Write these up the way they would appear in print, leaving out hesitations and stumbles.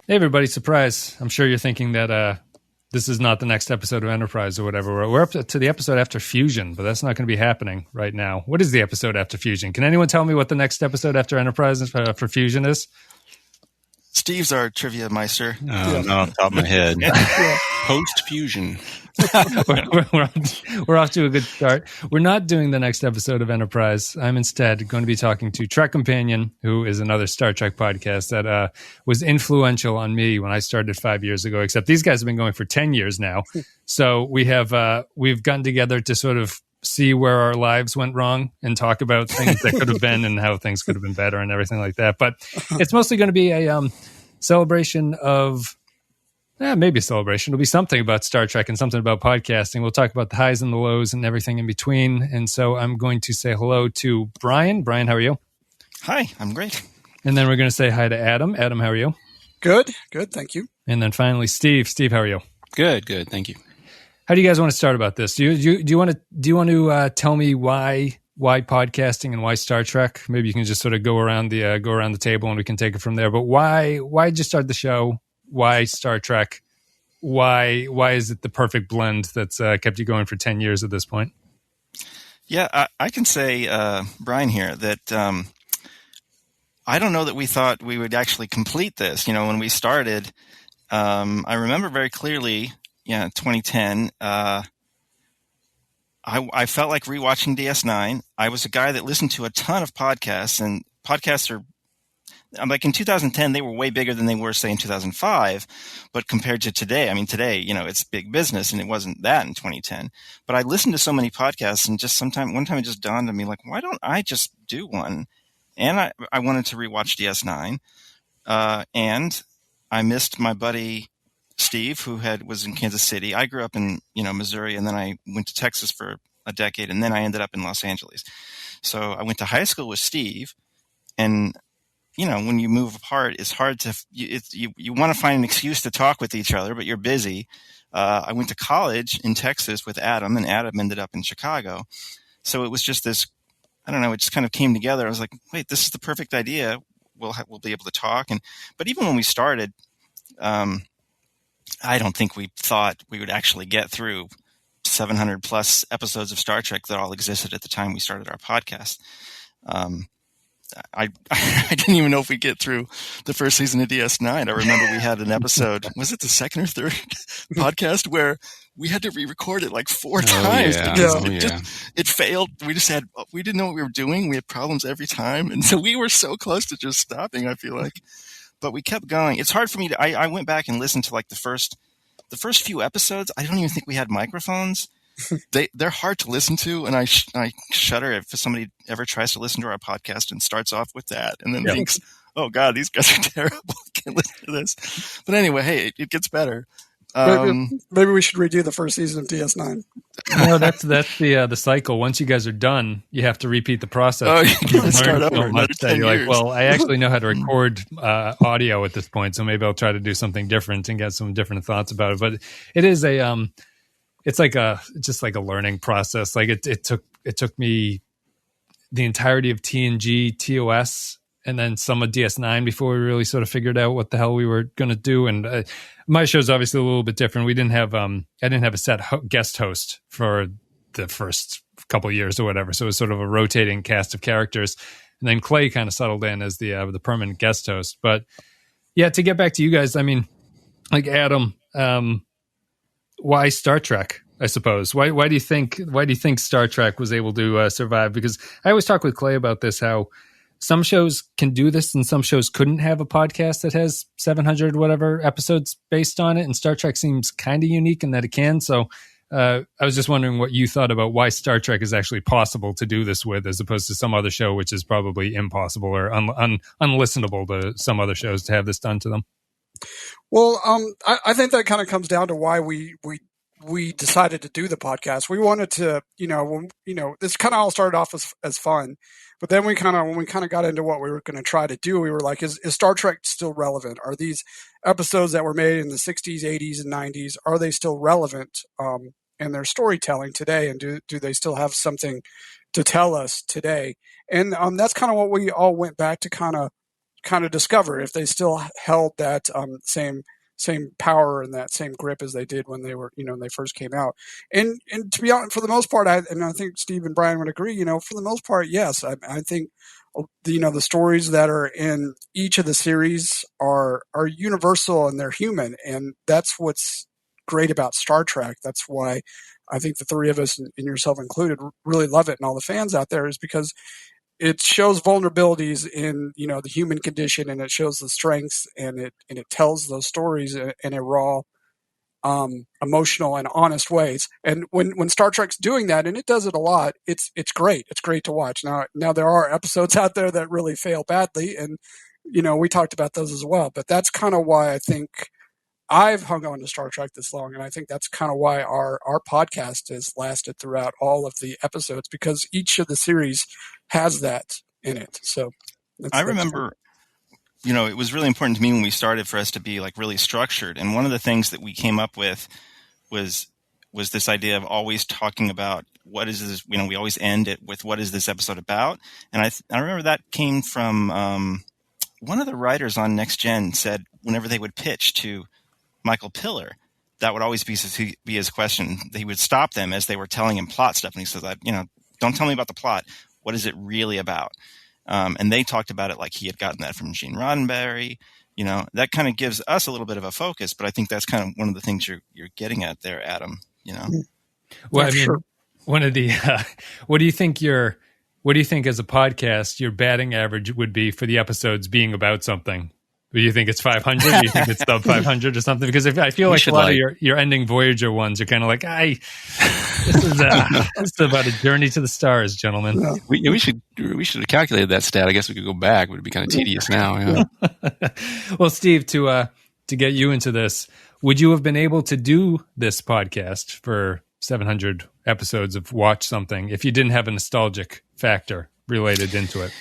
Hey, everybody, surprise. I'm sure you're thinking that this is not the next episode of Enterprise or whatever. We're up to the episode after Fusion, but that's not going to be happening right now. What is the episode after Fusion? Can anyone tell me what the next episode after Enterprise for Fusion is? Steve's our trivia meister. Oh, no, off the top of my head. Post-Fusion. we're off to a good start. We're not doing the next episode of Enterprise. I'm instead going to be talking to Trek Companion, who is another Star Trek podcast that was influential on me when I started 5 years ago, except these guys have been going for 10 years now. So we've gotten together to sort of see where our lives went wrong and talk about things that could have been and how things could have been better and everything like that. But it's mostly going to be a celebration of maybe a celebration. It'll be something about Star Trek and something about podcasting. We'll talk about the highs and the lows and everything in between. And so I'm going to say hello to Brian. Brian, how are you? Hi, I'm great. And then we're going to say hi to Adam. Adam, how are you? Good, thank you. And then finally, Steve. Steve, how are you? Good, thank you. How do you guys want to start about this? Do you want to tell me why podcasting and why Star Trek? Maybe you can just sort of go around the table and we can take it from there. But why did you start the show? Why Star Trek? Why is it the perfect blend that's kept you going for 10 years at this point? Yeah, I can say, Brian here, that I don't know that we thought we would actually complete this. You know, when we started, I remember very clearly, 2010, I felt like rewatching DS9. I was a guy that listened to a ton of podcasts, and podcasts are, like in 2010, they were way bigger than they were, say, in 2005. But compared to today, I mean, today, it's big business, and it wasn't that in 2010. But I listened to so many podcasts, and just one time it just dawned on me, like, why don't I just do one? And I wanted to rewatch DS9, and I missed my buddy Steve, who was in Kansas City. I grew up in Missouri, and then I went to Texas for a decade, and then I ended up in Los Angeles. So I went to high school with Steve, and when you move apart, it's hard to you want to find an excuse to talk with each other, but you're busy. I went to college in Texas with Adam, and Adam ended up in Chicago. So it was just this, I don't know, it just kind of came together. I was like, wait, this is the perfect idea. We'll be able to talk. But even when we started, I don't think we thought we would actually get through 700 plus episodes of Star Trek that all existed at the time we started our podcast. I didn't even know if we'd get through the first season of DS9. I remember we had an episode, was it the second or third podcast, where we had to re-record it like 4 times because it failed. We didn't know what we were doing. We had problems every time. And so we were so close to just stopping, I feel like. But we kept going. It's hard for me to, I went back and listened to like the first few episodes. I don't even think we had microphones. They're hard to listen to, and I shudder if somebody ever tries to listen to our podcast and starts off with that and then thinks, oh God, these guys are terrible. I can't listen to this. But anyway, hey, it gets better. Maybe we should redo the first season of DS9. No, that's the cycle. Once you guys are done, you have to repeat the process. Oh, you can start over another 10 you're years. like, well, I actually know how to record audio at this point, so maybe I'll try to do something different and get some different thoughts about it. But it is it's just like a learning process. Like it took me the entirety of TNG, TOS, and then some of DS9 before we really sort of figured out what the hell we were going to do. And my show's obviously a little bit different. We didn't have I didn't have a set guest host for the first couple of years or whatever. So it was sort of a rotating cast of characters. And then Clay kind of settled in as the permanent guest host. But yeah, to get back to you guys, I mean, like Adam, why Star Trek? I suppose. Why do you think Star Trek was able to survive? Because I always talk with Clay about this, how some shows can do this and some shows couldn't have a podcast that has 700 whatever episodes based on it. And Star Trek seems kind of unique in that it can. So I was just wondering what you thought about why Star Trek is actually possible to do this with, as opposed to some other show, which is probably impossible or unlistenable to some other shows to have this done to them. Well, I think that kind of comes down to why we decided to do the podcast. We wanted to, this kind of all started off as fun, but then when we got into what we were going to try to do, we were like, is Star Trek still relevant? Are these episodes that were made in the 60s, 80s, and 90s, are they still relevant in their storytelling today? And do they still have something to tell us today? And that's kind of what we all went back to kind of kind of discover if they still held that same power and that same grip as they did when they were, when they first came out. And to be honest, for the most part, I think Steve and Brian would agree, for the most part, yes. I think, the stories that are in each of the series are universal and they're human. And that's what's great about Star Trek. That's why I think the three of us, and yourself included, really love it. And all the fans out there, is because it shows vulnerabilities in, the human condition, and it shows the strengths, and it tells those stories in a raw, emotional and honest ways. And when Star Trek's doing that, and it does it a lot, it's great. It's great to watch. Now there are episodes out there that really fail badly, and we talked about those as well. But that's kind of why I think I've hung on to Star Trek this long, and I think that's kind of why our podcast has lasted throughout all of the episodes, because each of the series has that in it. So I remember, it was really important to me when we started for us to be like really structured. And one of the things that we came up with was this idea of always talking about what is this, we always end it with what is this episode about. And I remember that came from one of the writers on Next Gen said whenever they would pitch to Michael Piller, that would always be his question. He would stop them as they were telling him plot stuff. And he says, don't tell me about the plot. What is it really about? And they talked about it like he had gotten that from Gene Roddenberry. That kind of gives us a little bit of a focus, but I think that's kind of one of the things you're getting at there, Adam. Well, one of the what do you think as a podcast your batting average would be for the episodes being about something? Do you think it's 500? Do you think it's sub 500 or something? Because I feel like a lot of your ending Voyager ones are kind of like, this is about a journey to the stars, gentlemen. Yeah. We should have calculated that stat. I guess we could go back, but it'd be kind of tedious now. Yeah. Well, Steve, to get you into this, would you have been able to do this podcast for 700 episodes of Watch Something if you didn't have a nostalgic factor related into it?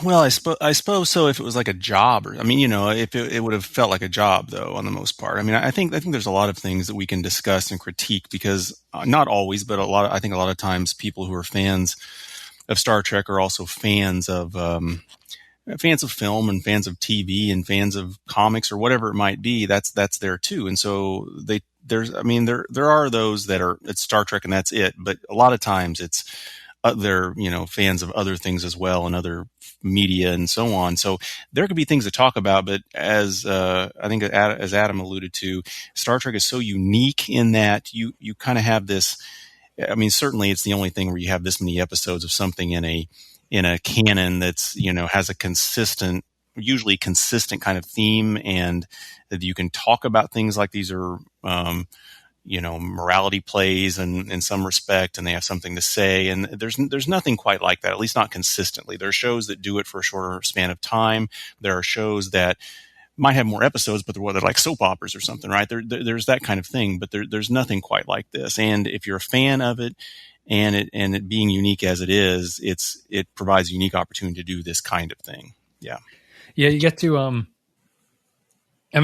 Well, I suppose so. If it was like a job, if it would have felt like a job, though, on the most part. I think there's a lot of things that we can discuss and critique because not always, but I think a lot of times people who are fans of Star Trek are also fans of film and fans of TV and fans of comics or whatever it might be. That's there too. And so there are those that are it's Star Trek and that's it. But a lot of times it's they're fans of other things as well and other media and so on. So there could be things to talk about, but as I think as Adam alluded to, Star Trek is so unique in that you kind of have this. Certainly it's the only thing where you have this many episodes of something in a canon that's has a usually consistent kind of theme, and that you can talk about things like these are morality plays and in some respect, and they have something to say. And there's nothing quite like that, at least not consistently. There are shows that do it for a shorter span of time. There are shows that might have more episodes, but they're like soap operas or something, right? There's that kind of thing, but there's nothing quite like this. And if you're a fan of it and it being unique as it is, it provides a unique opportunity to do this kind of thing. Yeah. Yeah. You get to,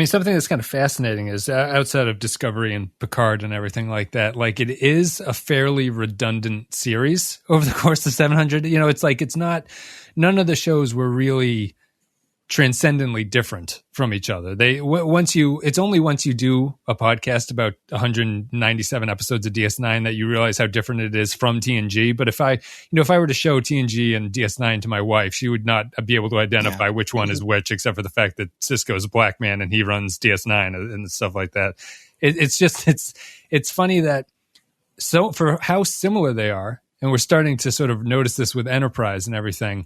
something that's kind of fascinating is outside of Discovery and Picard and everything like that, like it is a fairly redundant series over the course of 700. None of the shows were really transcendently different from each other. It's only once you do a podcast about 197 episodes of DS9 that you realize how different it is from TNG. But if I were to show TNG and DS9 to my wife, she would not be able to identify which one is which, except for the fact that Sisko's a black man and he runs DS9 and stuff like that. It's funny that so for how similar they are, and we're starting to sort of notice this with Enterprise and everything.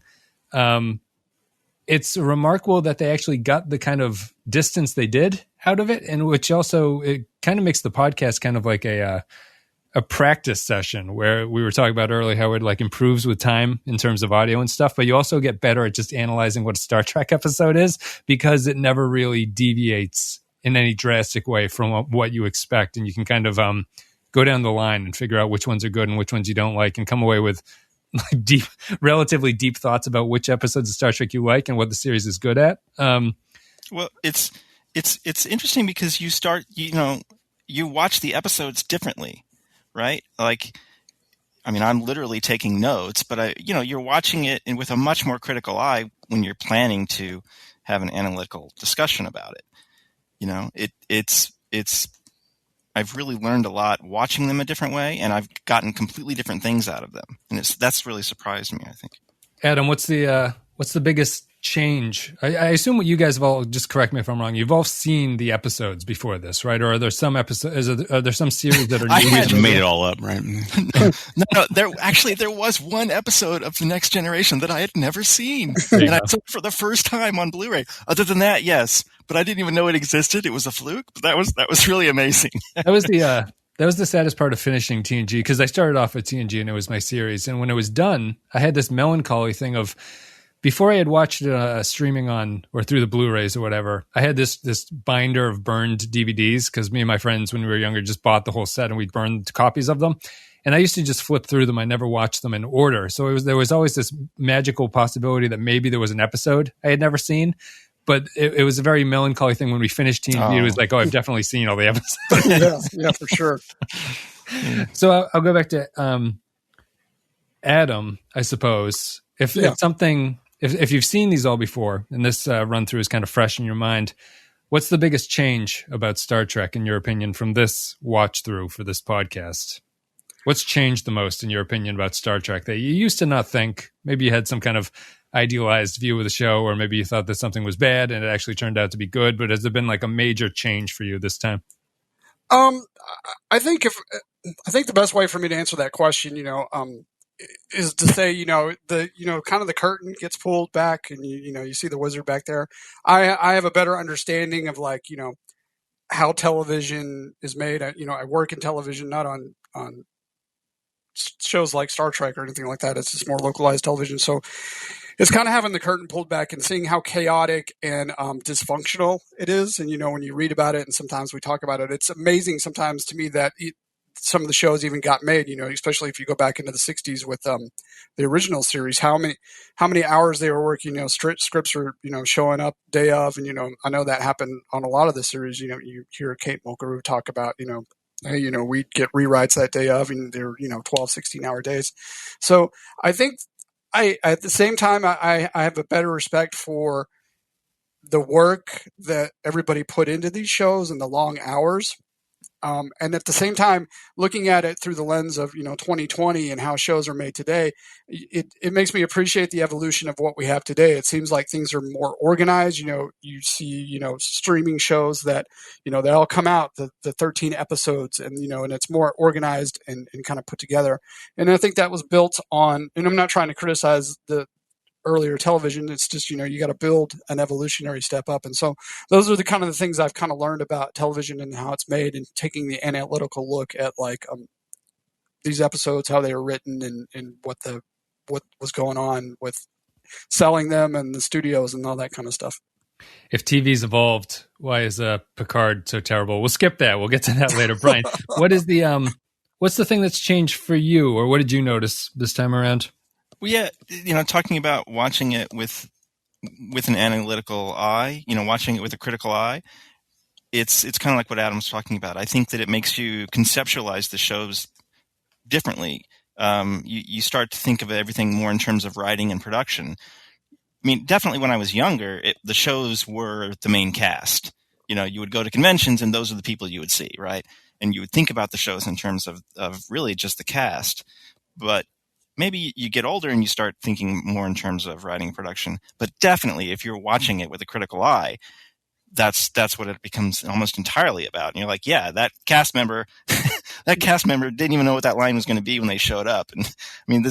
It's remarkable that they actually got the kind of distance they did out of it, and which also it kind of makes the podcast kind of like a practice session where we were talking about earlier how it like improves with time in terms of audio and stuff, but you also get better at just analyzing what a Star Trek episode is because it never really deviates in any drastic way from what you expect, and you can kind of go down the line and figure out which ones are good and which ones you don't like, and come away with like relatively deep thoughts about which episodes of Star Trek you like and what the series is good at. Well, it's interesting because you watch the episodes differently, right? Like I mean, I'm literally taking notes, but you're watching it with a much more critical eye when you're planning to have an analytical discussion about it. I've really learned a lot watching them a different way, and I've gotten completely different things out of them, and that's really surprised me, I think. Adam, what's the biggest change? I assume what you guys have all, just correct me if I'm wrong, you've all seen the episodes before this, right? Or are there some episodes? Are there some series that are new? I had made it all up, right? No. There was one episode of The Next Generation that I had never seen, and I saw it for the first time on Blu-ray. Other than that, yes, but I didn't even know it existed. It was a fluke. But that was really amazing. That was the saddest part of finishing TNG, because I started off with TNG and it was my series, and when it was done, I had this melancholy thing of, before I had watched it streaming on or through the Blu-rays or whatever, I had this binder of burned DVDs, because me and my friends when we were younger just bought the whole set and we'd burned copies of them. And I used to just flip through them. I never watched them in order. So there was always this magical possibility that maybe there was an episode I had never seen. But it was a very melancholy thing when we finished TNG. It was like, I've definitely seen all the episodes. yeah, for sure. So I'll go back to Adam, I suppose. If you've seen these all before, and this run through is kind of fresh in your mind, what's the biggest change about Star Trek, in your opinion, from this watch through for this podcast? What's changed the most, in your opinion, about Star Trek that you used to not think? Maybe you had some kind of idealized view of the show, or maybe you thought that something was bad and it actually turned out to be good. But has there been like a major change for you this time? I think the best way for me to answer that question, is to say, kind of the curtain gets pulled back, and you see the wizard back there. I have a better understanding of how television is made. I work in television, not on shows like Star Trek or anything like that. It's just more localized television. So it's kind of having the curtain pulled back and seeing how chaotic and dysfunctional it is. And, when you read about it and sometimes we talk about it, it's amazing sometimes to me that some of the shows even got made, especially if you go back into the 60s with the original series, how many hours they were working, scripts were, showing up day of. And, I know that happened on a lot of the series. You hear Kate Mulgrew talk about, hey, we'd get rewrites that day of, and they're, 12, 16-hour days. So I think at the same time, I have a better respect for the work that everybody put into these shows and the long hours. And at the same time, looking at it through the lens of, 2020 and how shows are made today, it makes me appreciate the evolution of what we have today. It seems like things are more organized. You see, streaming shows that, they all come out, the 13 episodes, and, and it's more organized and kind of put together. And I think that was built on, and I'm not trying to criticize the earlier television. It's just, you got to build an evolutionary step up. And so those are the kind of the things I've kind of learned about television and how it's made, and taking the analytical look at these episodes, how they were written, and what was going on with selling them and the studios and all that kind of stuff. If TV's evolved, why is Picard so terrible? We'll skip that. We'll get to that later. Brian, what's the thing that's changed for you, or what did you notice this time around? Well, yeah, talking about watching it with an analytical eye, watching it with a critical eye, it's kind of like what Adam was talking about. I think that it makes you conceptualize the shows differently. You start to think of everything more in terms of writing and production. I mean, definitely when I was younger, the shows were the main cast. You would go to conventions and those are the people you would see, right? And you would think about the shows in terms of really just the cast. But maybe you get older and you start thinking more in terms of writing and production. But definitely, if you're watching it with a critical eye, that's what it becomes almost entirely about. And you're like, yeah, that cast member didn't even know what that line was going to be when they showed up. And I mean,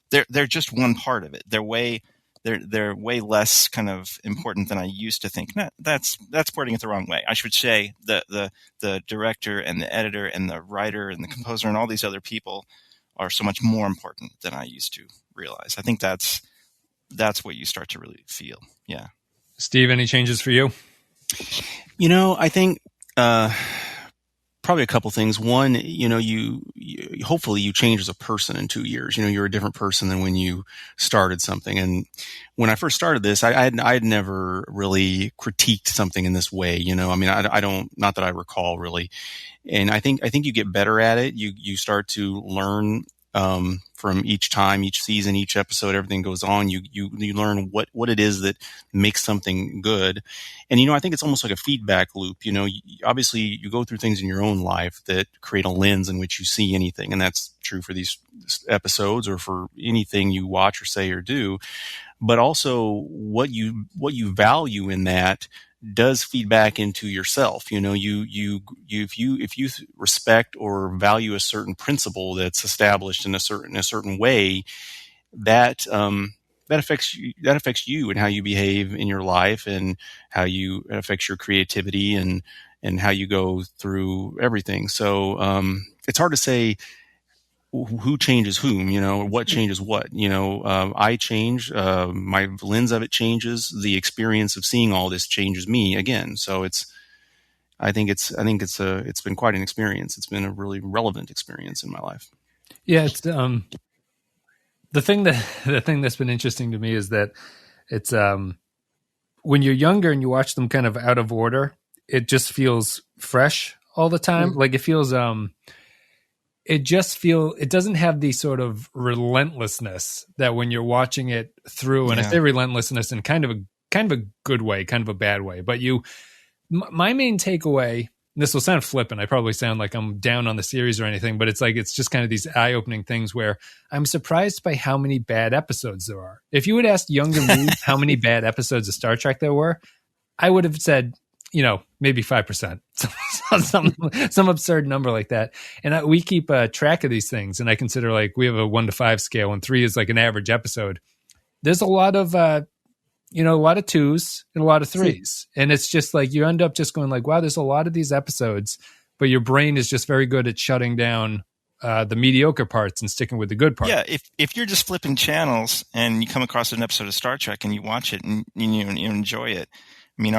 they're just one part of it. They're way less kind of important than I used to think. No, that's wording it the wrong way. I should say the director and the editor and the writer and the composer and all these other people are so much more important than I used to realize. I think that's what you start to really feel. Yeah. Steve, any changes for you? I think probably a couple things. One, you hopefully you change as a person in 2 years. You're a different person than when you started something. And when I first started this, I had never really critiqued something in this way. I don't, not that I recall really. And I think you get better at it. You start to learn from each time, each season, each episode, everything goes on. You learn what it is that makes something good. And, I think it's almost like a feedback loop. Obviously you go through things in your own life that create a lens in which you see anything. And that's true for these episodes or for anything you watch or say or do. But also what you value in that does feed back into yourself. If you respect or value a certain principle that's established in a certain way, that affects you and how you behave in your life, and how it affects your creativity and how you go through everything. So it's hard to say who changes whom, what changes what, I change, my lens of it changes, the experience of seeing all this changes me again. So I think it's been quite an experience. It's been a really relevant experience in my life. Yeah. It's, the thing that's been interesting to me is that it's, when you're younger and you watch them kind of out of order, it just feels fresh all the time. Like it feels, it doesn't have the sort of relentlessness that when you're watching it through, and I say relentlessness in kind of a good way, kind of a bad way, but my main takeaway, this will sound flippant, I probably sound like I'm down on the series or anything, but it's just kind of these eye-opening things where I'm surprised by how many bad episodes there are. If you had asked younger me how many bad episodes of Star Trek there were, I would have said, maybe 5%, some absurd number like that. And we keep track of these things, and I consider we have a 1 to 5 scale, and 3 is like an average episode. There's a lot of, a lot of 2s and a lot of 3s. And it's just you end up just going wow, there's a lot of these episodes, but your brain is just very good at shutting down the mediocre parts and sticking with the good parts. Yeah, if you're just flipping channels and you come across an episode of Star Trek and you watch it and you enjoy it, I mean,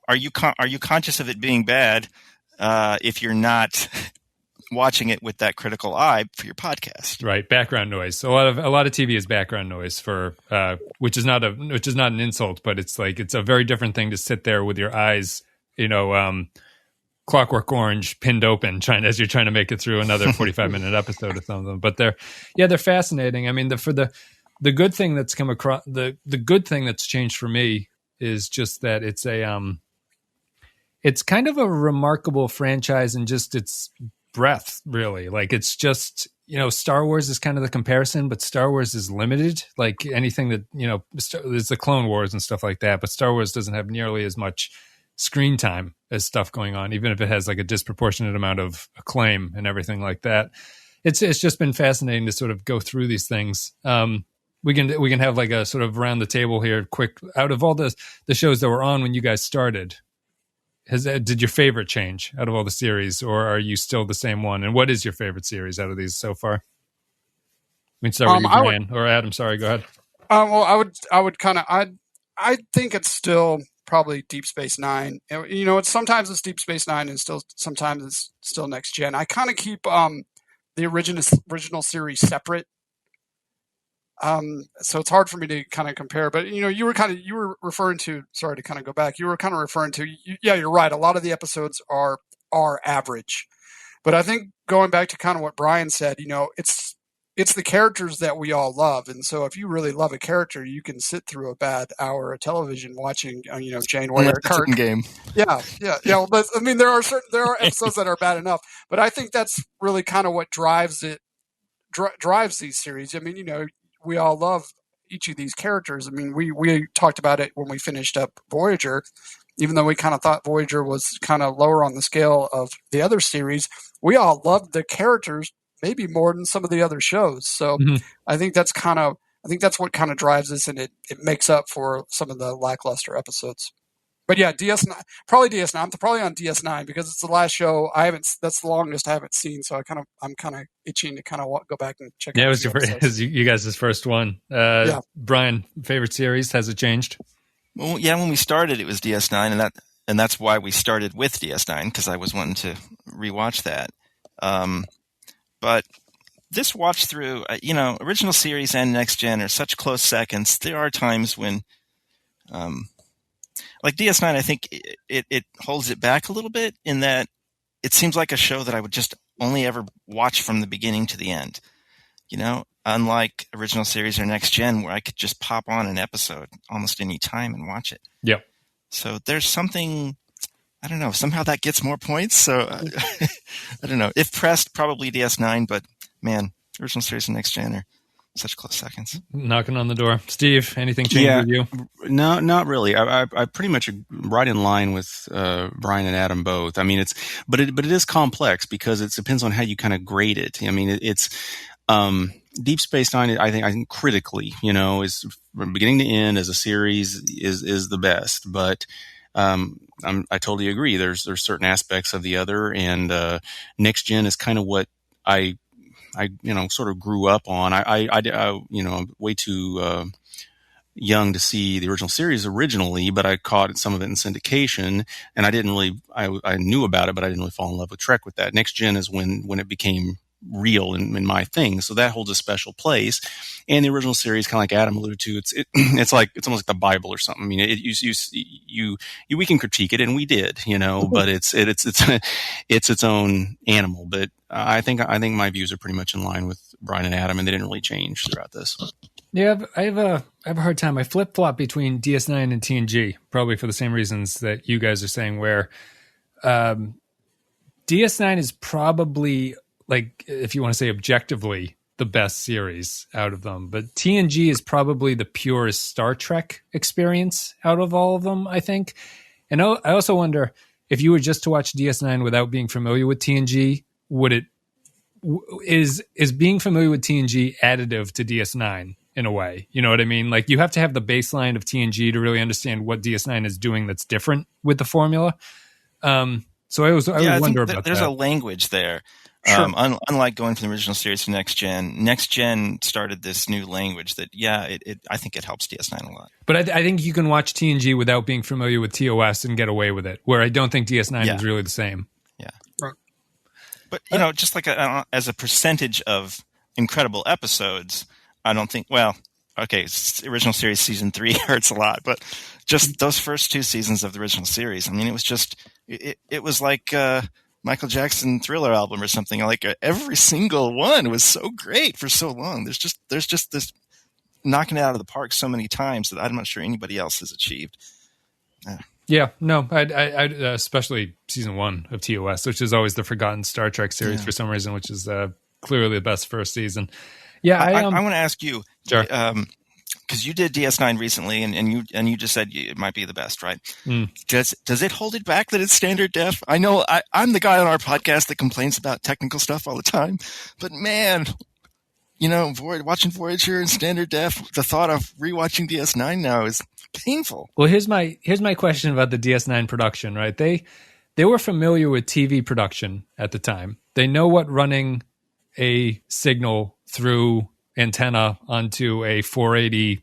are you conscious of it being bad if you're not watching it with that critical eye for your podcast? Right, background noise. A lot of TV is background noise for which is not an insult, but it's a very different thing to sit there with your eyes, Clockwork Orange pinned open, as you're trying to make it through another 45-minute episode or something. But they're fascinating. I mean, the good thing that's come across, the good thing that's changed for me is just that it's kind of a remarkable franchise in just its breadth, really. It's just, Star Wars is kind of the comparison, but Star Wars is limited. Anything that, there's the Clone Wars and stuff like that, but Star Wars doesn't have nearly as much screen time as stuff going on, even if it has a disproportionate amount of acclaim and everything like that. It's just been fascinating to sort of go through these things. We can have a sort of around the table here, quick, out of all the shows that were on when you guys started, did your favorite change out of all the series, or are you still the same one? And what is your favorite series out of these so far? We can start with you, Brian, or Adam. Sorry, go ahead. Well, I would kind of, I think it's still probably Deep Space Nine. Sometimes it's Deep Space Nine, and sometimes it's still Next Gen. I kind of keep the original series separate. So it's hard for me to kind of compare, but you were referring to, sorry to kind of go back, you were kind of referring to, you're right. A lot of the episodes are average, but I think going back to kind of what Brian said, it's the characters that we all love. And so if you really love a character, you can sit through a bad hour of television watching, Janeway or Kirk. Game. Yeah. Well, I mean, there are episodes that are bad enough, but I think that's really kind of what drives these series. I mean, we all love each of these characters. I mean, we talked about it when we finished up Voyager, even though we kind of thought Voyager was kind of lower on the scale of the other series. We all loved the characters maybe more than some of the other shows. So I think that's what kind of drives us, and it makes up for some of the lackluster episodes. But yeah, DS9, probably DS9. I'm probably on DS9 because it's the last show that's the longest I haven't seen. So I'm kind of itching to kind of go back and check. Yeah, it was you guys' first one. Brian, favorite series? Has it changed? Well, yeah, when we started, it was DS9, and that's why we started with DS9, because I was wanting to rewatch that. But this watch through, original series and next gen are such close seconds. There are times when, like DS9, I think it holds it back a little bit in that it seems like a show that I would just only ever watch from the beginning to the end. Unlike original series or next gen, where I could just pop on an episode almost any time and watch it. Yep. So there's something, I don't know, somehow that gets more points. So I don't know. If pressed, probably DS9, but man, original series and next gen are such close seconds. Knocking on the door. Steve, anything change with you? No, not really. I pretty much right in line with Brian and Adam both. I mean, but it is complex because it depends on how you kind of grade it. I mean, it's Deep Space Nine. I think critically, is from beginning to end as a series is the best. But I totally agree. There's certain aspects of the other, and next gen is kind of what I sort of grew up on. I'm way too young to see the original series originally, but I caught some of it in syndication, and I didn't really, I knew about it, but I didn't really fall in love with Trek with that. Next gen is when it became real in my thing. So that holds a special place. And the original series, kind of like Adam alluded to, it's almost like the Bible or something. I mean, we can critique it, and we did, but it's its own animal. But I think my views are pretty much in line with Brian and Adam, and they didn't really change throughout this. Yeah, I have a hard time. I flip flop between DS9 and TNG, probably for the same reasons that you guys are saying. Where DS9 is probably, like, if you want to say objectively, the best series out of them. But TNG is probably the purest Star Trek experience out of all of them, I think. And I also wonder, if you were just to watch DS9 without being familiar with TNG, is being familiar with TNG additive to DS9 in a way? You know what I mean? Like, you have to have the baseline of TNG to really understand what DS9 is doing that's different with the formula. So I would wonder about that. There's a language there. Sure. Unlike going from the original series to next gen started this new language that, I think it helps DS9 a lot. But I think you can watch TNG without being familiar with TOS and get away with it, where I don't think DS9 is really the same. Yeah. But, just like as a percentage of incredible episodes, I don't think, original series season 3 hurts a lot, but just those first 2 seasons of the original series, I mean, it was just, it was like Michael Jackson Thriller album or something. Like, every single one was so great for so long. There's just this knocking it out of the park so many times that I'm not sure anybody else has achieved. Yeah, no, I especially season 1 of TOS, which is always the forgotten Star Trek series for some reason, which is clearly the best first season. Yeah, I want to ask you, sure, because you did DS9 recently, and you just said it might be the best, right? Does it hold it back that it's standard def? I know I'm the guy on our podcast that complains about technical stuff all the time, but man, watching Voyager in standard def, the thought of rewatching DS9 now is painful. Well, here's my question about the DS9 production, right? They were familiar with TV production at the time. They know what running a signal through antenna onto a 480,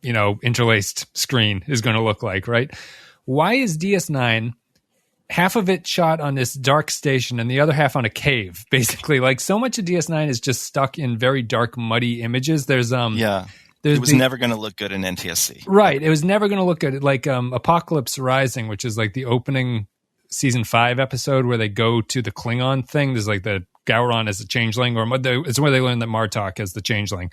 interlaced screen is going to look like, right? Why is DS9 half of it shot on this dark station and the other half on a cave, basically? Like, so much of DS9 is just stuck in very dark, muddy images. It was never going to look good in NTSC. Right. It was never going to look good. Like Apocalypse Rising, which is like the opening season 5 episode where they go to the Klingon thing. There's like the Gowron as a changeling, or it's where they learn that Martok as the changeling.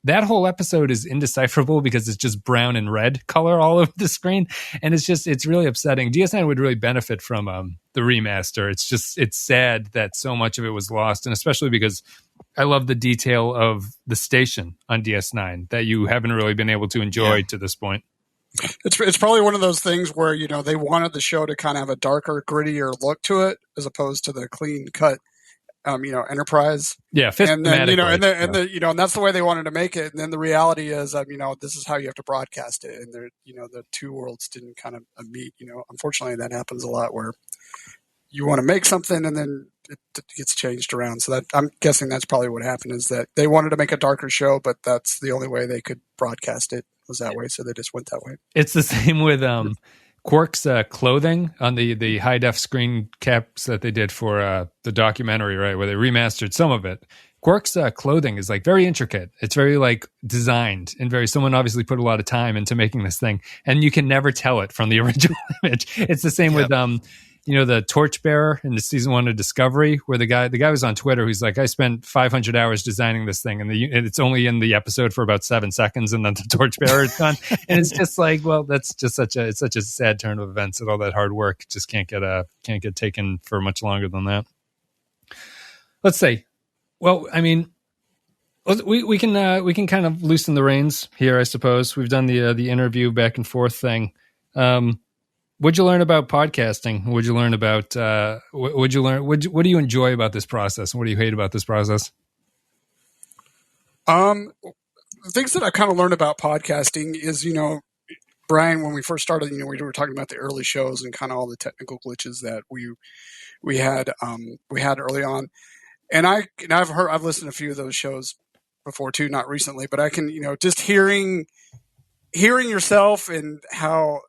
That whole episode is indecipherable because it's just brown and red color all over the screen. And it's really upsetting. DS9 would really benefit from the remaster. It's sad that so much of it was lost. And especially because I love the detail of the station on DS9 that you haven't really been able to enjoy to this point. It's probably one of those things where, they wanted the show to kind of have a darker, grittier look to it as opposed to the clean cut, Enterprise. Yeah. And then, and that's the way they wanted to make it. And then the reality is, this is how you have to broadcast it. And the two worlds didn't kind of meet, unfortunately that happens a lot where you want to make something and then it gets changed around. So that, I'm guessing that's probably what happened, is that they wanted to make a darker show, but that's the only way they could broadcast it was that way. So they just went that way. It's the same with Quark's clothing on the high def screen caps that they did for the documentary, right, where they remastered some of it. Quark's clothing is like very intricate. It's very like designed and someone obviously put a lot of time into making this thing, and you can never tell it from the original image. It's the same with the torchbearer in the season 1 of Discovery, where the guy was on Twitter who's like, I spent 500 hours designing this thing, and it's only in the episode for about 7 seconds, and then the torchbearer is done. And it's just like, well, that's just such a sad turn of events that all that hard work just can't get taken for much longer than that. Let's say, well, I mean, we can kind of loosen the reins here, I suppose. We've done the interview back and forth thing. What'd you learn about podcasting? What'd you learn about, what do you enjoy about this process? And what do you hate about this process? The things that I kind of learned about podcasting is, Brian, when we first started, we were talking about the early shows and kind of all the technical glitches that we had early on. And I've listened to a few of those shows before too, not recently, but I can, just hearing yourself and how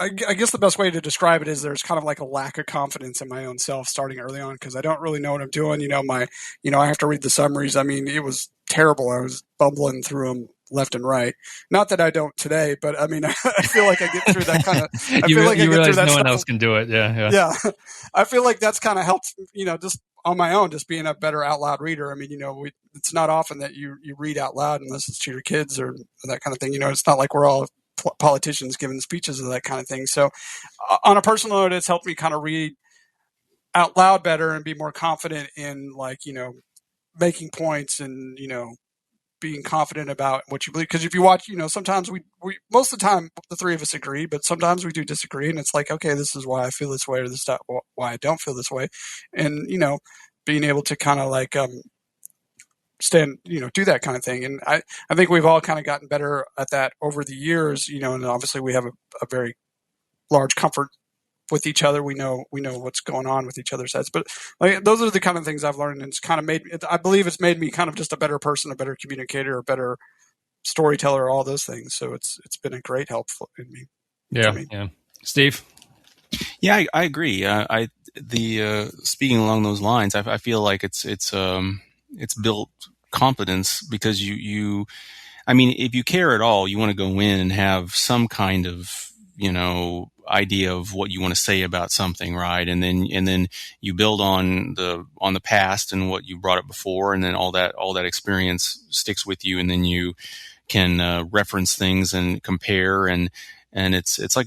I guess the best way to describe it is there's kind of like a lack of confidence in my own self starting early on, because I don't really know what I'm doing. I have to read the summaries. I mean, it was terrible. I was bumbling through them left and right. Not that I don't today, but I mean, I feel like I get through that kind of. I feel like I get through that no stuff. one else can do it. Yeah. Yeah, I feel like that's kind of helped. Just on my own, just being a better out loud reader. I mean, it's not often that you read out loud unless it's to your kids or that kind of thing. It's not like we're all politicians giving speeches and that kind of thing. So on a personal note, it's helped me kind of read out loud better and be more confident in making points and, being confident about what you believe. Because if you watch, sometimes we most of the time the three of us agree, but sometimes we do disagree, and it's like, okay, this is why I feel this way, or this is why I don't feel this way. And, being able to kind of like, do that kind of thing. And I think we've all kind of gotten better at that over the years, and obviously we have a very large comfort with each other. We know what's going on with each other's heads, but like, those are the kind of things I've learned. And it's kind of I believe it's made me kind of just a better person, a better communicator, a better storyteller, all those things. So it's been a great help in me. Yeah. Steve? Yeah, I agree. Speaking along those lines, I feel like it's built competence because I mean, if you care at all, you want to go in and have some kind of, idea of what you want to say about something, right? And then you build on the past and what you brought up before, and then all that experience sticks with you, and then you can reference things and compare, and it's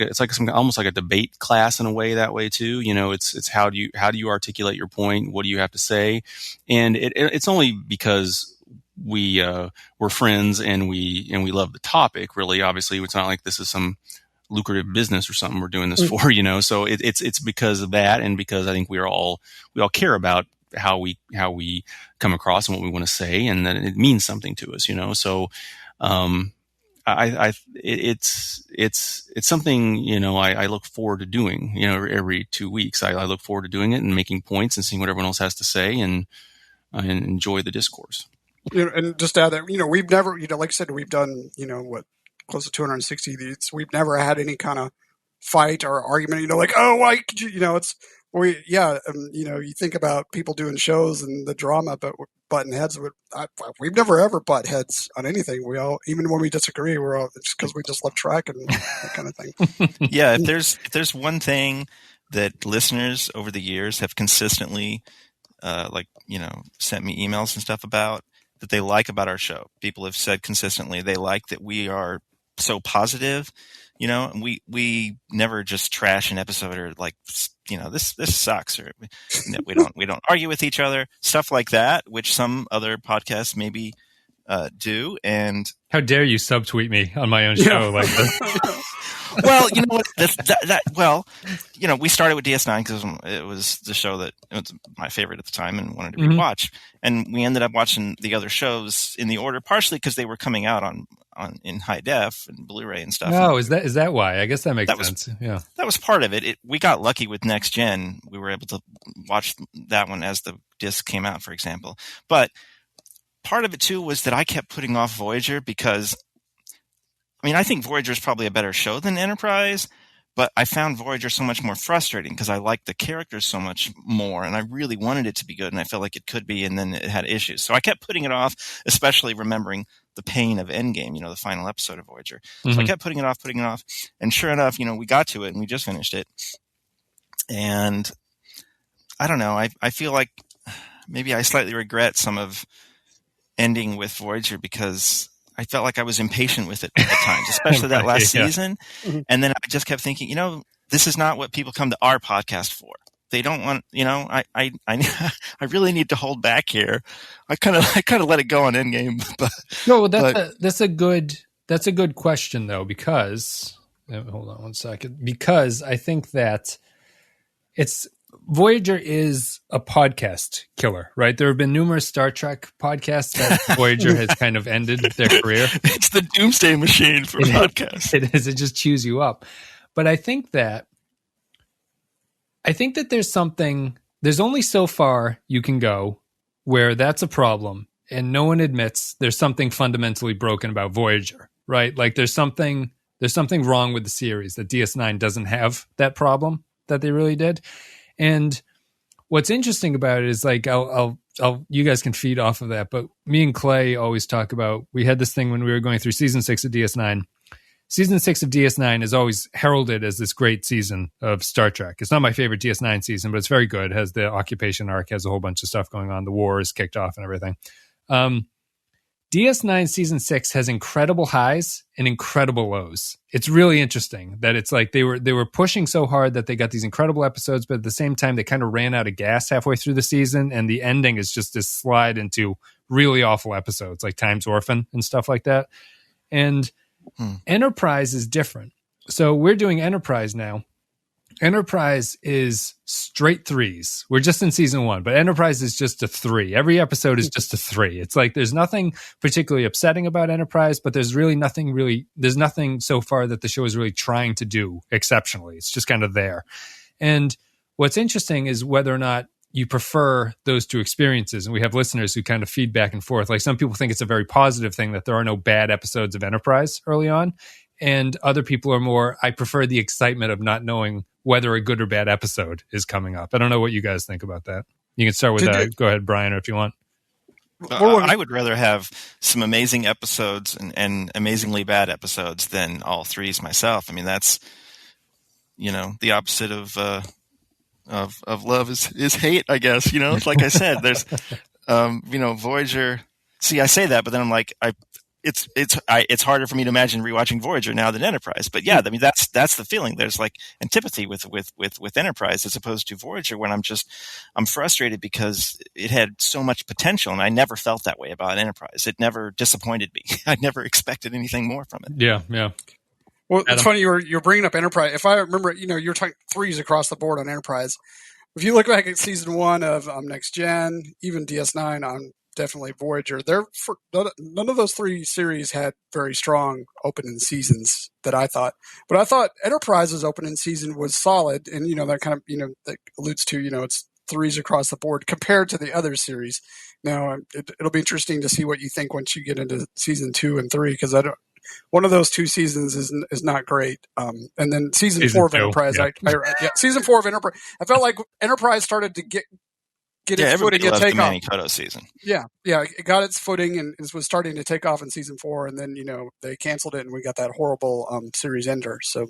almost like a debate class in a way that way too. It's how do you articulate your point? What do you have to say? And it's only because we're friends and we love the topic. Really, obviously, it's not like this is some lucrative business or something we're doing this for. So it's because of that, and because I think we all care about how we come across and what we want to say, and that it means something to us. So. It's something, I look forward to doing, every 2 weeks. I look forward to doing it and making points and seeing what everyone else has to say, and enjoy the discourse. And just to add that, we've never, like I said, we've done, close to 260 of these. We've never had any kind of fight or argument, like, oh, why could you, you think about people doing shows and the drama, but butting heads. We've never ever butt heads on anything. We all, even when we disagree, we're all just because we just love track and that kind of thing. Yeah, if there's one thing that listeners over the years have consistently, sent me emails and stuff about that they like about our show. People have said consistently they like that we are so positive. And we never just trash an episode or like, this sucks, or we don't argue with each other, stuff like that, which some other podcasts maybe do. And how dare you subtweet me on my own show like this? Well, you know what? We started with DS9 because it was the show that it was my favorite at the time and wanted to rewatch. And we ended up watching the other shows in the order, partially because they were coming out in high def and Blu-ray and stuff. Oh, is that why? I guess that makes sense. Yeah, that was part of it. We got lucky with Next Gen. We were able to watch that one as the disc came out, for example. But part of it too was that I kept putting off Voyager because, I think Voyager is probably a better show than Enterprise, But I found Voyager so much more frustrating because I liked the characters so much more, and I really wanted it to be good, and I felt like it could be, and then it had issues. So I kept putting it off, especially remembering the pain of Endgame, the final episode of Voyager. So I kept putting it off, and sure enough, we got to it, and we just finished it. And I don't know, I feel like maybe I slightly regret some of ending with Voyager because I felt like I was impatient with it at times, especially that last season. And then I just kept thinking, this is not what people come to our podcast for. They don't want, I really need to hold back here. I kind of let it go on Endgame. That's a good question though, because hold on one second, because I think that Voyager is a podcast killer, right? There have been numerous Star Trek podcasts that Voyager has kind of ended their career. It's the doomsday machine for podcasts. It is. It just chews you up. But I think that there's only so far you can go where that's a problem and no one admits there's something fundamentally broken about Voyager, right? Like there's something wrong with the series, that DS9 doesn't have that problem that they really did. And what's interesting about it is like, you guys can feed off of that, but me and Clay always talk about, we had this thing when we were going through season 6 of DS9. Season 6 of DS9 is always heralded as this great season of Star Trek. It's not my favorite DS9 season, but it's very good. It has the occupation arc, has a whole bunch of stuff going on. The war is kicked off and everything. DS9 season 6 has incredible highs and incredible lows. It's really interesting that it's like they were pushing so hard that they got these incredible episodes, but at the same time they kind of ran out of gas halfway through the season, and the ending is just this slide into really awful episodes like Time's Orphan and stuff like that. And Enterprise is different. So we're doing Enterprise now. Enterprise is straight 3s. We're just in season 1, but Enterprise is just a 3. Every episode is just a 3. It's like there's nothing particularly upsetting about Enterprise, but there's nothing so far that the show is really trying to do exceptionally. It's just kind of there. And what's interesting is whether or not you prefer those two experiences. And we have listeners who kind of feed back and forth. Like some people think it's a very positive thing that there are no bad episodes of Enterprise early on. And other people are more, I prefer the excitement of not knowing whether a good or bad episode is coming up. I don't know what you guys think about that. You can start with, go ahead, Brian, if you want. I would rather have some amazing episodes and amazingly bad episodes than all 3s myself. I mean, that's, the opposite of love is hate, I guess. Like I said, there's, Voyager. See, I say that, but then I'm like, it's harder for me to imagine rewatching Voyager now than Enterprise. But yeah, I mean that's the feeling. There's like antipathy with Enterprise as opposed to Voyager, when I'm frustrated because it had so much potential, and I never felt that way about Enterprise. It never disappointed me. I never expected anything more from it. Yeah. Well, it's funny you're bringing up Enterprise. If I remember, you're talking 3s across the board on Enterprise. If you look back at season 1 of Next Gen, even DS9 on definitely Voyager, none of those 3 series had very strong opening seasons that I thought. But I thought Enterprise's opening season was solid, and that kind of that alludes to it's 3s across the board compared to the other series. Now it'll be interesting to see what you think once you get into season 2 and 3, because one of those 2 seasons is not great. And then season 4 of Enterprise, season 4 of Enterprise, I felt like Enterprise started to get its footing and take off. Koto season. Yeah, it got its footing and was starting to take off in season 4, and then they canceled it, and we got that horrible series ender. So,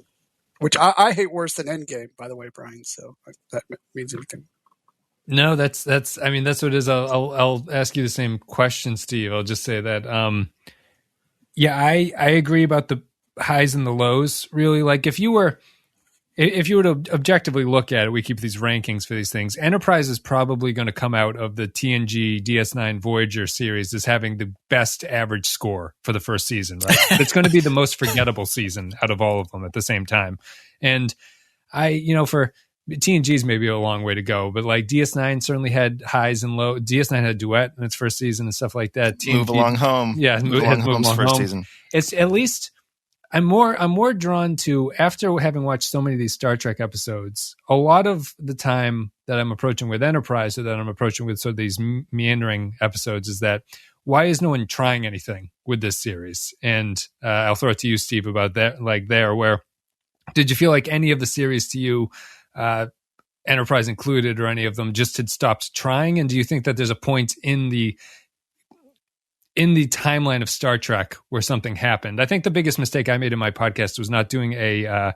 which I hate worse than Endgame, by the way, Brian. So if that means anything. No, that's I mean that's what it is. I'll ask you the same question, Steve. I'll just say that I agree about the highs and the lows. Really, like if you were to objectively look at it, we keep these rankings for these things. Enterprise is probably going to come out of the TNG DS9 Voyager series as having the best average score for the first season, right? It's going to be the most forgettable season out of all of them at the same time. And for TNG's maybe a long way to go, but like DS9 certainly had highs and lows. DS9 had Duet in its first season and stuff like that. TNG, Move Along Home. Yeah, Move Along Home's first season. It's at least... I'm more drawn to, after having watched so many of these Star Trek episodes, a lot of the time that I'm approaching with Enterprise, or that I'm approaching with sort of these meandering episodes, is that why is no one trying anything with this series? And I'll throw it to you, Steve, about that, where Did you feel like any of the series to you, Enterprise included, or any of them, just had stopped trying? And do you think that there's a point in the timeline of Star Trek where something happened? I think the biggest mistake I made in my podcast was not doing a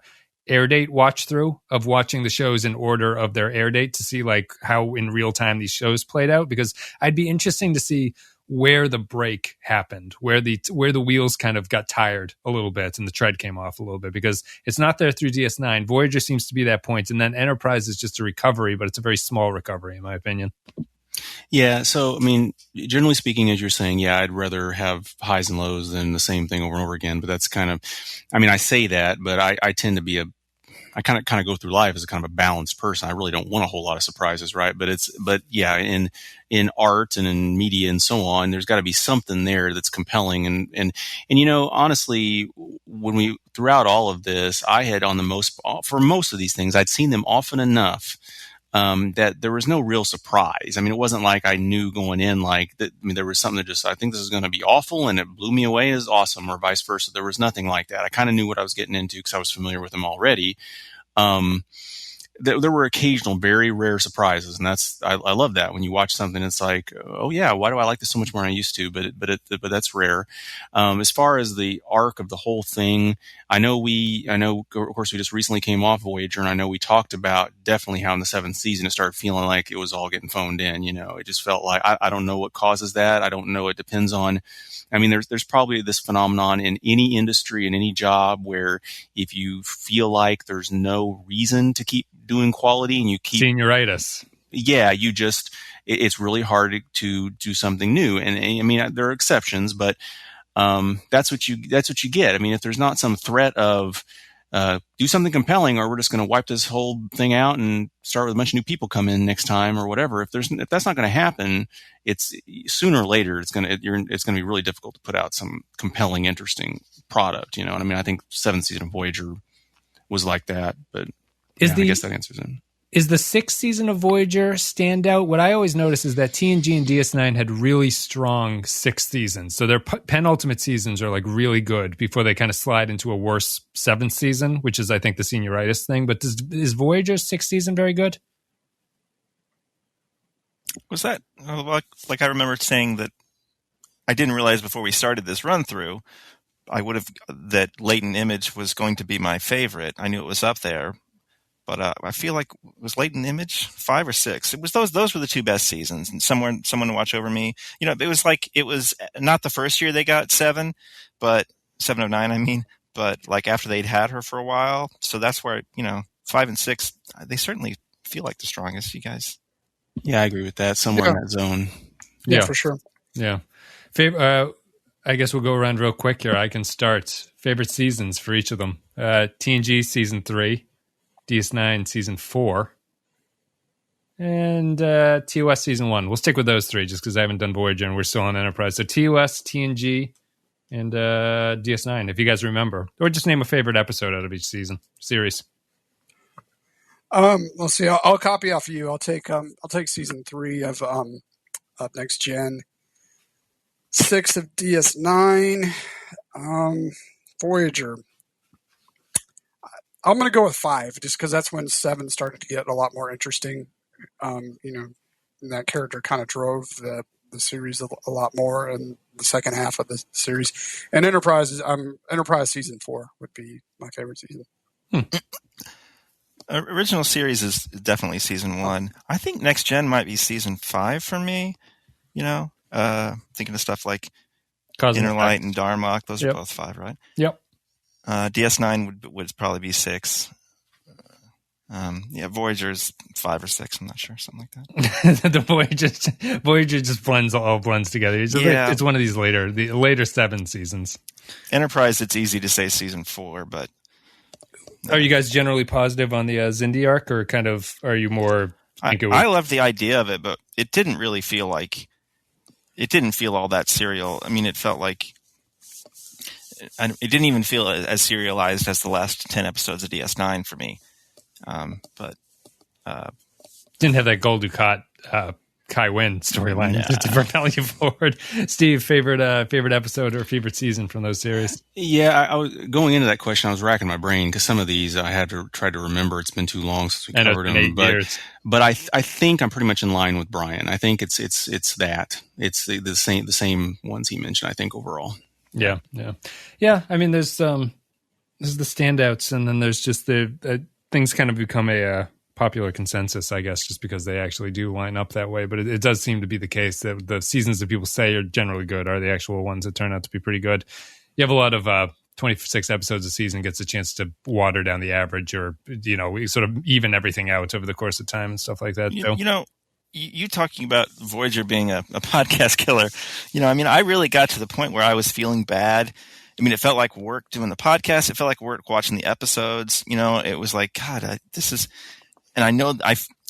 air date watch through of watching the shows in order of their air date to see like how in real time these shows played out, because I'd be interesting to see where the break happened, where the wheels kind of got tired a little bit and the tread came off a little bit, because it's not there through DS9. Voyager seems to be that point, and then Enterprise is just a recovery, but it's a very small recovery in my opinion. Yeah. So, I mean, generally speaking, as you're saying, yeah, I'd rather have highs and lows than the same thing over and over again. But that's kind of, I mean, I say that, but I tend to be I kind of go through life as a kind of a balanced person. I really don't want a whole lot of surprises, right? But yeah, in art and in media and so on, there's got to be something there that's compelling. And honestly, throughout all of this, I had for most of these things, I'd seen them often enough that there was no real surprise. I mean, it wasn't like I knew going in like that. I mean, there was something that just, I think this is going to be awful and it blew me away as awesome, or vice versa. There was nothing like that. I kind of knew what I was getting into because I was familiar with them already. There were occasional very rare surprises, and I love that when you watch something. It's like, oh yeah, why do I like this so much more than I used to? But that's rare. As far as the arc of the whole thing, I know of course we just recently came off Voyager, and I know we talked about definitely how in the 7th season it started feeling like it was all getting phoned in. It just felt like I don't know what causes that. I don't know. It depends on. I mean, there's probably this phenomenon in any industry, in any job, where if you feel like there's no reason to keep doing quality and you keep senioritis. Yeah, it's really hard to do something new. And I mean, there are exceptions, but that's what you get. I mean, if there's not some threat of do something compelling, or we're just going to wipe this whole thing out and start with a bunch of new people come in next time or whatever. If that's not going to happen, it's sooner or later it's going to be really difficult to put out some compelling, interesting product. And I mean, I think 7th season of Voyager was like that, but I guess that answers it. Is the 6th season of Voyager standout? What I always notice is that TNG and DS9 had really strong 6th seasons. So their penultimate seasons are like really good before they kind of slide into a worse 7th season, which is, I think, the senioritis thing. But is Voyager's 6th season very good? Was that, like I remember saying that I didn't realize before we started this run through, that Latent Image was going to be my favorite. I knew it was up there. But I feel like it was Latent Image 5 or 6. It was those were the two best seasons. And someone to watch over me. It was not the first year they got 7, but 7 of 9. I mean, but like after they'd had her for a while. So that's where 5 and 6 they certainly feel like the strongest. You guys? Yeah, I agree with that. Somewhere in that zone. Yeah, for sure. Yeah. I guess we'll go around real quick here. I can start. Favorite seasons for each of them. TNG season 3. DS9 season 4, and TOS season 1. We'll stick with those 3 just because I haven't done Voyager and we're still on Enterprise. So TOS, TNG, and DS9, if you guys remember. Or just name a favorite episode out of each series. Let's see. I'll copy off of you. I'll take season 3 of Next Gen, 6 of DS9, Voyager. I'm going to go with 5 just because that's when 7 started to get a lot more interesting. And that character kind of drove the series a lot more in the second half of the series. And Enterprise season 4 would be my favorite season. Original series is definitely season 1. I think Next Gen might be season 5 for me. Thinking of stuff like Inner Light and Darmok. Those are both 5, right? Yep. DS9 would probably be 6. Voyager's 5 or 6. I'm not sure, something like that. The Voyager just blends together. It's one of these the later 7 seasons. Enterprise, it's easy to say season 4, but are you guys generally positive on the Xindi arc, or kind of are you more? I love the idea of it, but it didn't really feel like it didn't feel all that serial. I mean, it felt like. It didn't even feel as serialized as the last 10 episodes of DS9 for me. But didn't have that Gul Dukat Kai Wynn storyline Nah. to propel you forward. Steve, favorite episode or favorite season from those series? Yeah, I was going into that question. I was racking my brain because some of these I had to try to remember. It's been too long since we covered them. But I think I'm pretty much in line with Brian. I think it's that. It's the same ones he mentioned. I think overall. Yeah. I mean, there's the standouts, and then there's just the things kind of become a popular consensus, I guess, just because they actually do line up that way. But it does seem to be the case that the seasons that people say are generally good are the actual ones that turn out to be pretty good. You have a lot of 26 episodes a season gets a chance to water down the average, or we sort of even everything out over the course of time and stuff like that. You talking about Voyager being a podcast killer, I mean, I really got to the point where I was feeling bad. I mean, it felt like work doing the podcast. It felt like work watching the episodes. It was like, God, this is. And I know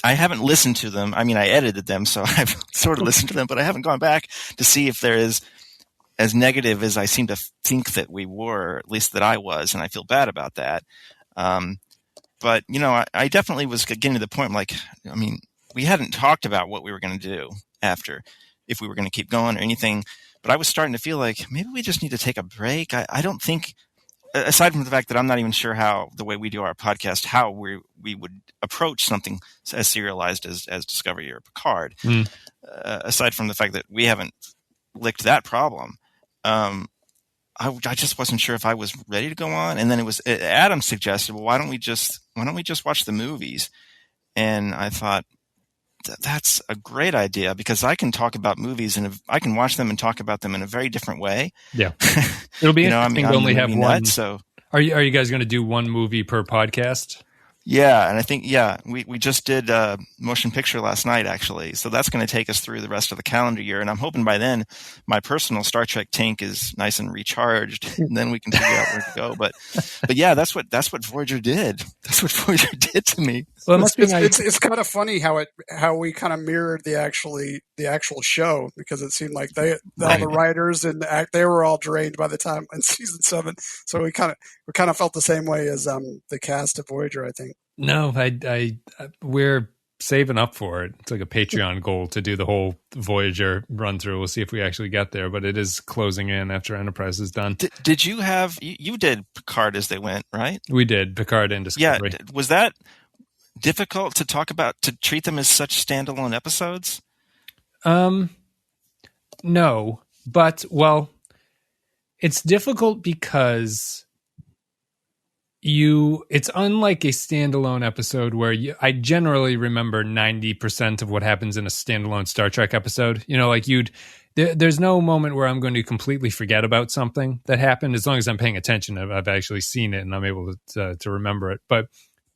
I haven't listened to them. I mean, I edited them, so I've sort of listened to them, but I haven't gone back to see if there is as negative as I seem to think that we were, or at least that I was, and I feel bad about that. But I definitely was getting to the point. Like, I mean, we hadn't talked about what we were going to do after, if we were going to keep going or anything. But I was starting to feel like maybe we just need to take a break. I don't think. Aside from the fact that I'm not even sure how the way we do our podcast, how we would approach something as serialized as Discovery or Picard. Aside from the fact that we haven't licked that problem, I just wasn't sure if I was ready to go on. And then Adam suggested, well, why don't we just watch the movies? And I thought that's a great idea, because I can talk about movies and I can watch them and talk about them in a very different way. Yeah. It'll be interesting to only have one. So are you guys going to do one movie per podcast? Yeah. And I think, we just did motion picture last night, actually. So that's going to take us through the rest of the calendar year. And I'm hoping by then my personal Star Trek tank is nice and recharged, and then we can figure out where to go. But yeah, that's what Voyager did. That's what Voyager did to me. Well, it must be nice. It's kind of funny how we kind of mirrored the actual show, because it seemed like all the writers and they were all drained by the time in season 7. So we kind of felt the same way as the cast of Voyager, I think. No, we're saving up for it. It's like a Patreon goal to do the whole Voyager run through. We'll see if we actually get there, but it is closing in after Enterprise is done. Did you have you did Picard as they went, right? We did Picard and Discovery. Yeah, was that difficult to talk about, to treat them as such standalone episodes? No, but it's difficult because it's unlike a standalone episode where I generally remember 90% of what happens in a standalone Star Trek episode. There's no moment where I'm going to completely forget about something that happened, as long as I'm paying attention. I've actually seen it and I'm able to remember it. But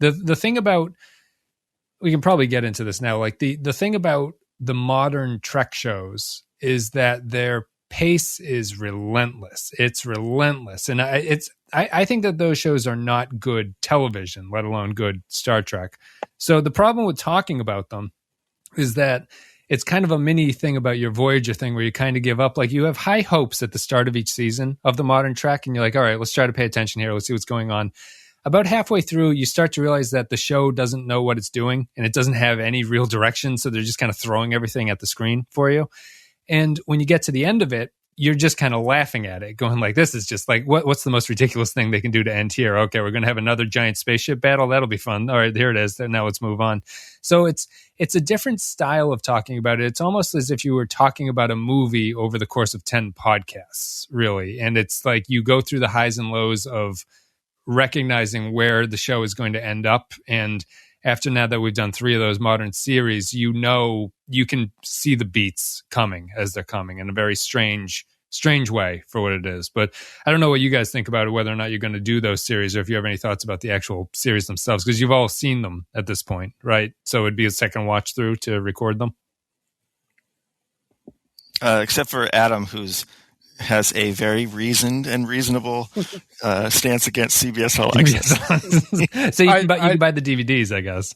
the thing about, we can probably get into this now, like the thing about the modern Trek shows is that their pace is relentless. It's relentless. And I think that those shows are not good television, let alone good Star Trek. So the problem with talking about them is that it's kind of a mini thing about your Voyager thing, where you kind of give up. Like, you have high hopes at the start of each season of the modern Trek, and you're like, all right, let's try to pay attention here. Let's see what's going on. About halfway through, you start to realize that the show doesn't know what it's doing, and it doesn't have any real direction. So they're just kind of throwing everything at the screen for you. And when you get to the end of it, you're just kind of laughing at it, going like, this is just like, what's the most ridiculous thing they can do to end here? Okay, we're going to have another giant spaceship battle. That'll be fun. All right, here it is. Now let's move on. So it's a different style of talking about it. It's almost as if you were talking about a movie over the course of 10 podcasts, really. And it's like you go through the highs and lows of recognizing where the show is going to end up. And after now that we've done 3 of those modern series, you can see the beats coming as they're coming in a very strange way for what it is. But I don't know what you guys think about it, whether or not you're going to do those series, or if you have any thoughts about the actual series themselves, because you've all seen them at this point, right? So it'd be a second watch through to record them. Except for Adam, has a very reasoned and reasonable stance against CBS All Access. So you can buy the DVDs, I guess.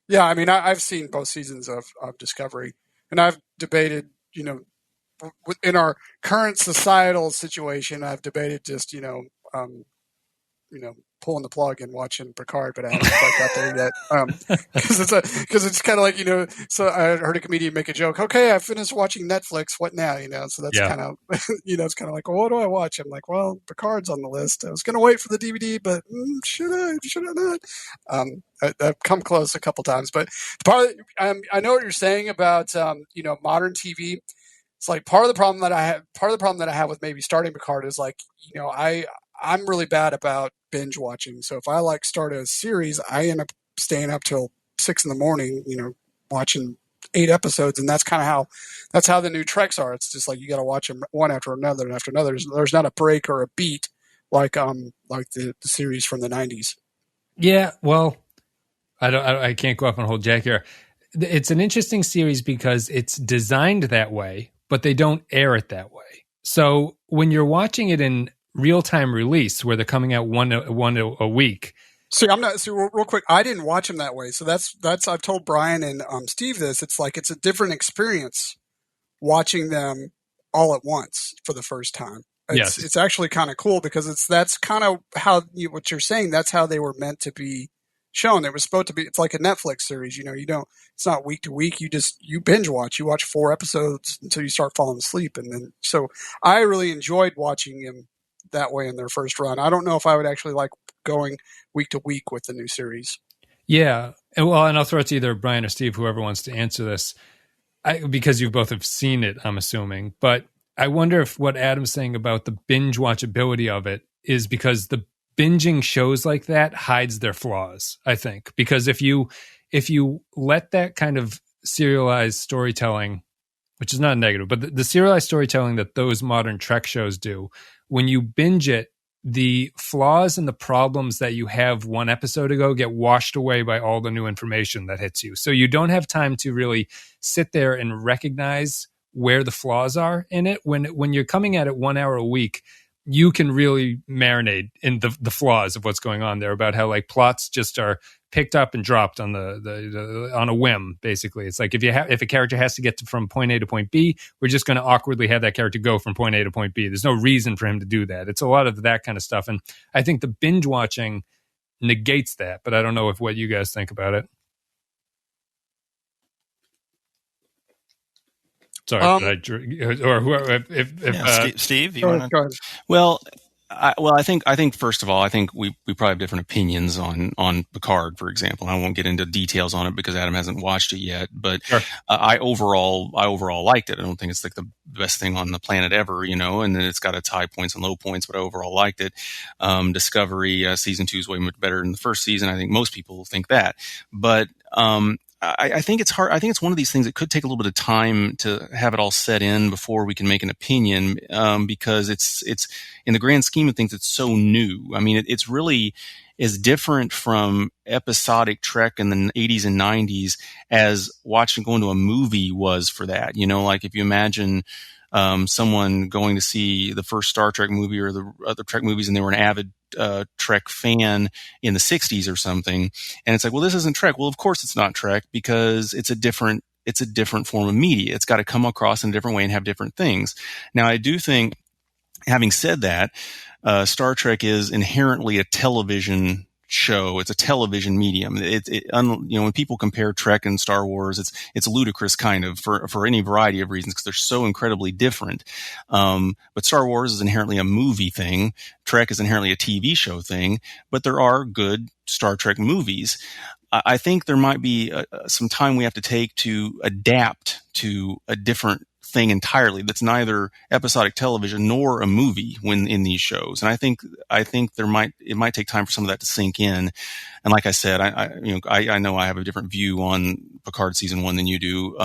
Yeah, I mean, I've seen both seasons of Discovery, and I've debated, in our current societal situation, I've debated just, pulling the plug and watching Picard, but I haven't quite got there yet. Because it's kind of like, so I heard a comedian make a joke. Okay, I finished watching Netflix. What now? So that's kind of, it's kind of like, well, what do I watch? I'm like, well, Picard's on the list. I was going to wait for the DVD, but should I not? I've come close a couple times, but I know what you're saying about, modern TV. It's like part of the problem that I have with maybe starting Picard is like, I'm really bad about binge watching. So if I start a series, I end up staying up till 6 a.m, watching 8 episodes. And that's how the new Treks are. It's just like, you got to watch them one after another and after another. There's not a break or a beat like the series from the 90s. Yeah. Well, I can't go off on a whole jack here. It's an interesting series because it's designed that way, but they don't air it that way. So when you're watching it in real-time release, where they're coming out one a week. See, real quick, I didn't watch them that way. So that's I've told Brian and Steve this. It's like, it's a different experience watching them all at once for the first time. It's actually kind of cool because that's kind of how what you're saying. That's how they were meant to be shown. It was supposed to be. It's like a Netflix series. It's not week to week. You binge watch. You watch 4 episodes until you start falling asleep, and then so I really enjoyed watching them that way in their first run. I don't know if I would actually like going week to week with the new series. Yeah, and I'll throw it to either Brian or Steve, whoever wants to answer this, because you both have seen it, I'm assuming. But I wonder if what Adam's saying about the binge watchability of it is because the binging shows like that hides their flaws, I think. Because if you let that kind of serialized storytelling, which is not negative, but the serialized storytelling that those modern Trek shows do, when you binge it, the flaws and the problems that you have one episode ago get washed away by all the new information that hits you. So you don't have time to really sit there and recognize where the flaws are in it. When you're coming at it 1 hour a week, you can really marinate in the flaws of what's going on there, about how plots just are picked up and dropped on the on a whim. Basically, it's like if a character has to get from point A to point B, we're just going to awkwardly have that character go from point A to point B. There's no reason for him to do that. It's a lot of that kind of stuff, and I think the binge watching negates that. But I don't know what you guys think about it. Sorry, Steve, you want to? Well, I think first of all, I think we probably have different opinions on Picard, for example. I won't get into details on it because Adam hasn't watched it yet. But sure. I overall liked it. I don't think it's like the best thing on the planet ever, and then it's got its high points and low points, but I overall liked it. Discovery season 2 is way much better than the first season. I think most people think that, but I think it's hard. I think it's one of these things that could take a little bit of time to have it all set in before we can make an opinion, because it's in the grand scheme of things, it's so new. I mean, it's really is different from episodic Trek in the 80s and 90s as going to a movie was for that. Like if you imagine someone going to see the first Star Trek movie or the other Trek movies, and they were an avid Trek fan in the 60s or something, and it's like, well, this isn't Trek. Well, of course it's not Trek, because it's a different form of media. It's got to come across in a different way and have different things. Now, I do think, having said that, Star Trek is inherently a television show. It's a television medium. When people compare Trek and Star Wars, it's ludicrous kind of for any variety of reasons, because they're so incredibly different. But Star Wars is inherently a movie thing. Trek is inherently a TV show thing, but there are good Star Trek movies. I think there might be some time we have to take to adapt to a different thing entirely that's neither episodic television nor a movie when in these shows. And I think it might take time for some of that to sink in. And like I said, I know I have a different view on Picard season 1 than you do.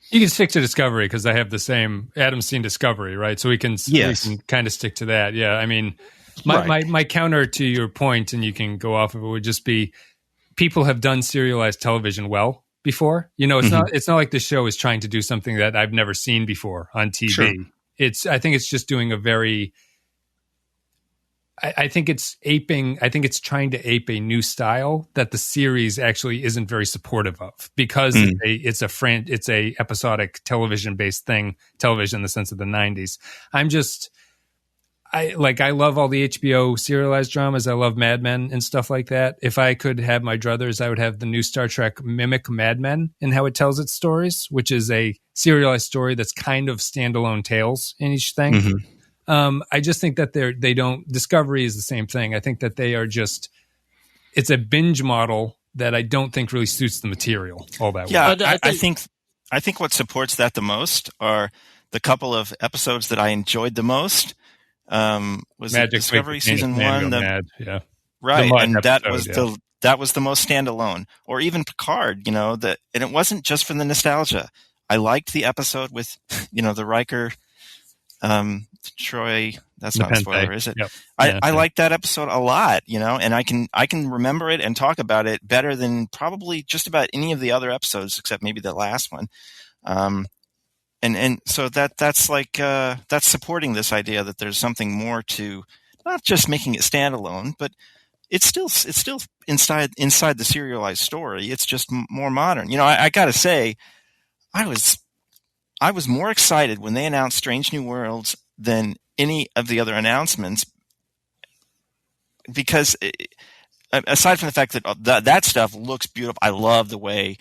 You can stick to Discovery because I have the same. Adam's seen Discovery, right? So we can kind of stick to that. Yeah, I mean, my counter to your point, and you can go off of it, would just be people have done serialized television well before. It's not like the show is trying to do something that I've never seen before on TV. Sure. I think it's just doing a very, I think it's trying to ape a new style that the series actually isn't very supportive of, because it's a episodic television based thing, television in the sense of the 90s. I love all the HBO serialized dramas. I love Mad Men and stuff like that. If I could have my druthers, I would have the new Star Trek mimic Mad Men in how it tells its stories, which is a serialized story that's kind of standalone tales in each thing. Mm-hmm. I just think that they don't. Discovery is the same thing. I think that they are just. It's a binge model that I don't think really suits the material all that well. Yeah, I think what supports that the most are the couple of episodes that I enjoyed the most. Was it Discovery season 1? Mad, yeah, right, and episode, that was the most standalone. Or even Picard, and it wasn't just for the nostalgia. I liked the episode with the Riker, Troy. That's not a spoiler, is it? Yep. I liked that episode a lot, and I can remember it and talk about it better than probably just about any of the other episodes, except maybe the last one. And so that's that's supporting this idea that there's something more to not just making it standalone, but it's still inside the serialized story. It's just more modern. I got to say, I was more excited when they announced Strange New Worlds than any of the other announcements, because aside from the fact that that stuff looks beautiful, I love the way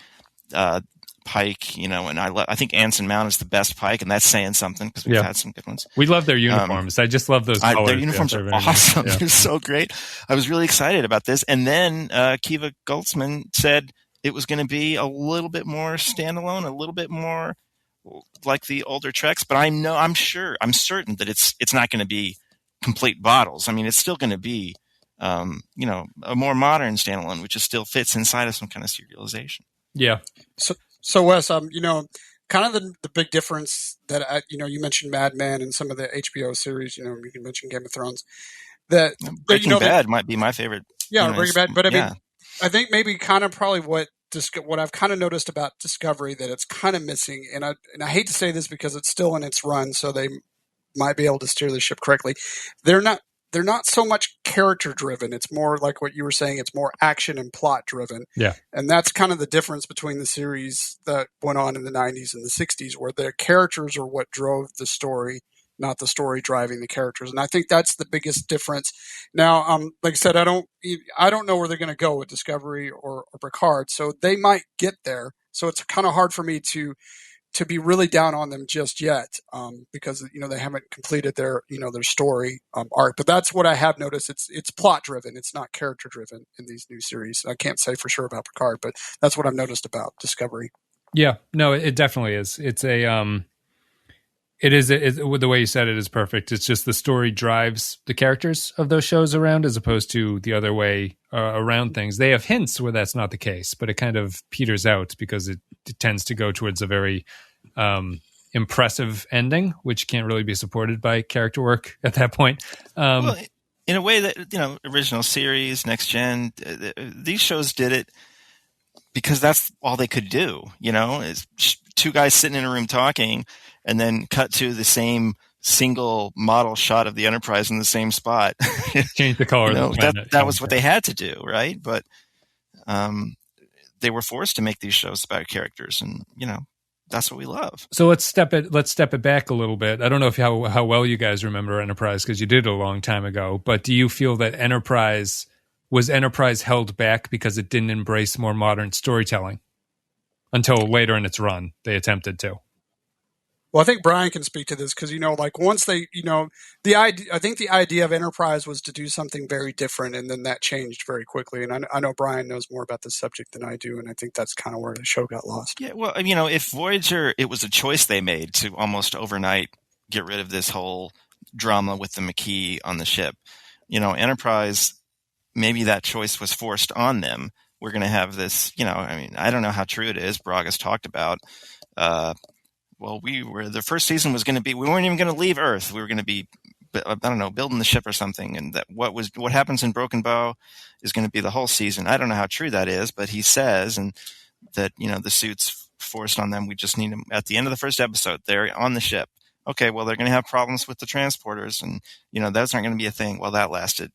Pike, and I think Anson Mount is the best Pike, and that's saying something because we've had some good ones. We love their uniforms. I just love those colors. Their uniforms are awesome. Nice. They're so great. I was really excited about this, and then Kiva Goldsman said it was going to be a little bit more standalone, a little bit more like the older Treks. But I'm certain that it's not going to be complete bottles. I mean, it's still going to be a more modern standalone, which just still fits inside of some kind of serialization. Yeah. So Wes, kind of the big difference that you mentioned Mad Men and some of the HBO series. You can mention Game of Thrones. That Breaking Bad might be my favorite. Yeah, Breaking Bad. But I mean, I think maybe kind of probably what I've kind of noticed about Discovery that it's kind of missing, and I hate to say this because it's still in its run, so they might be able to steer the ship correctly. They're not so much character driven. It's more like what you were saying. It's more action and plot driven. Yeah. And that's kind of the difference between the series that went on in the 90s and the 60s, where the characters are what drove the story, not the story driving the characters. And I think that's the biggest difference. Now, like I said, I don't know where they're going to go with Discovery or Picard. So they might get there. So it's kind of hard for me to be really down on them just yet, because they haven't completed their their story arc. But that's what I have noticed. It's plot driven. It's not character driven in these new series. I can't say for sure about Picard, but that's what I've noticed about Discovery. Yeah, no, it definitely is. It's a the way you said it is perfect. It's just the story drives the characters of those shows around, as opposed to the other way around things. They have hints where that's not the case, but it kind of peters out because it tends to go towards a very impressive ending, which can't really be supported by character work at that point. Well, in a way that, original series, Next Gen, these shows did it because that's all they could do, is two guys sitting in a room talking and then cut to the same single model shot of the Enterprise in the same spot. Change the color. That was what they had to do, right? But they were forced to make these shows about characters, and that's what we love. So let's step it back a little bit. I don't know how well you guys remember Enterprise, because you did a long time ago. But do you feel that Enterprise held back because it didn't embrace more modern storytelling until later in its run? They attempted to. Well, I think Brian can speak to this because, once they, I think the idea of Enterprise was to do something very different, and then that changed very quickly. And I know Brian knows more about this subject than I do, and I think that's kind of where the show got lost. Yeah, well, if Voyager, it was a choice they made to almost overnight get rid of this whole drama with the Maquis on the ship. Enterprise, maybe that choice was forced on them. We're going to have this, I don't know how true it is. Braga's talked about, the first season was going to be, we weren't even going to leave Earth. We were going to be, I don't know, building the ship or something. And that what happens in Broken Bow is going to be the whole season. I don't know how true that is, but he says, and that, the suit's forced on them. We just need them at the end of the first episode. They're on the ship. Okay, well, they're going to have problems with the transporters, and, those aren't going to be a thing. Well, that lasted,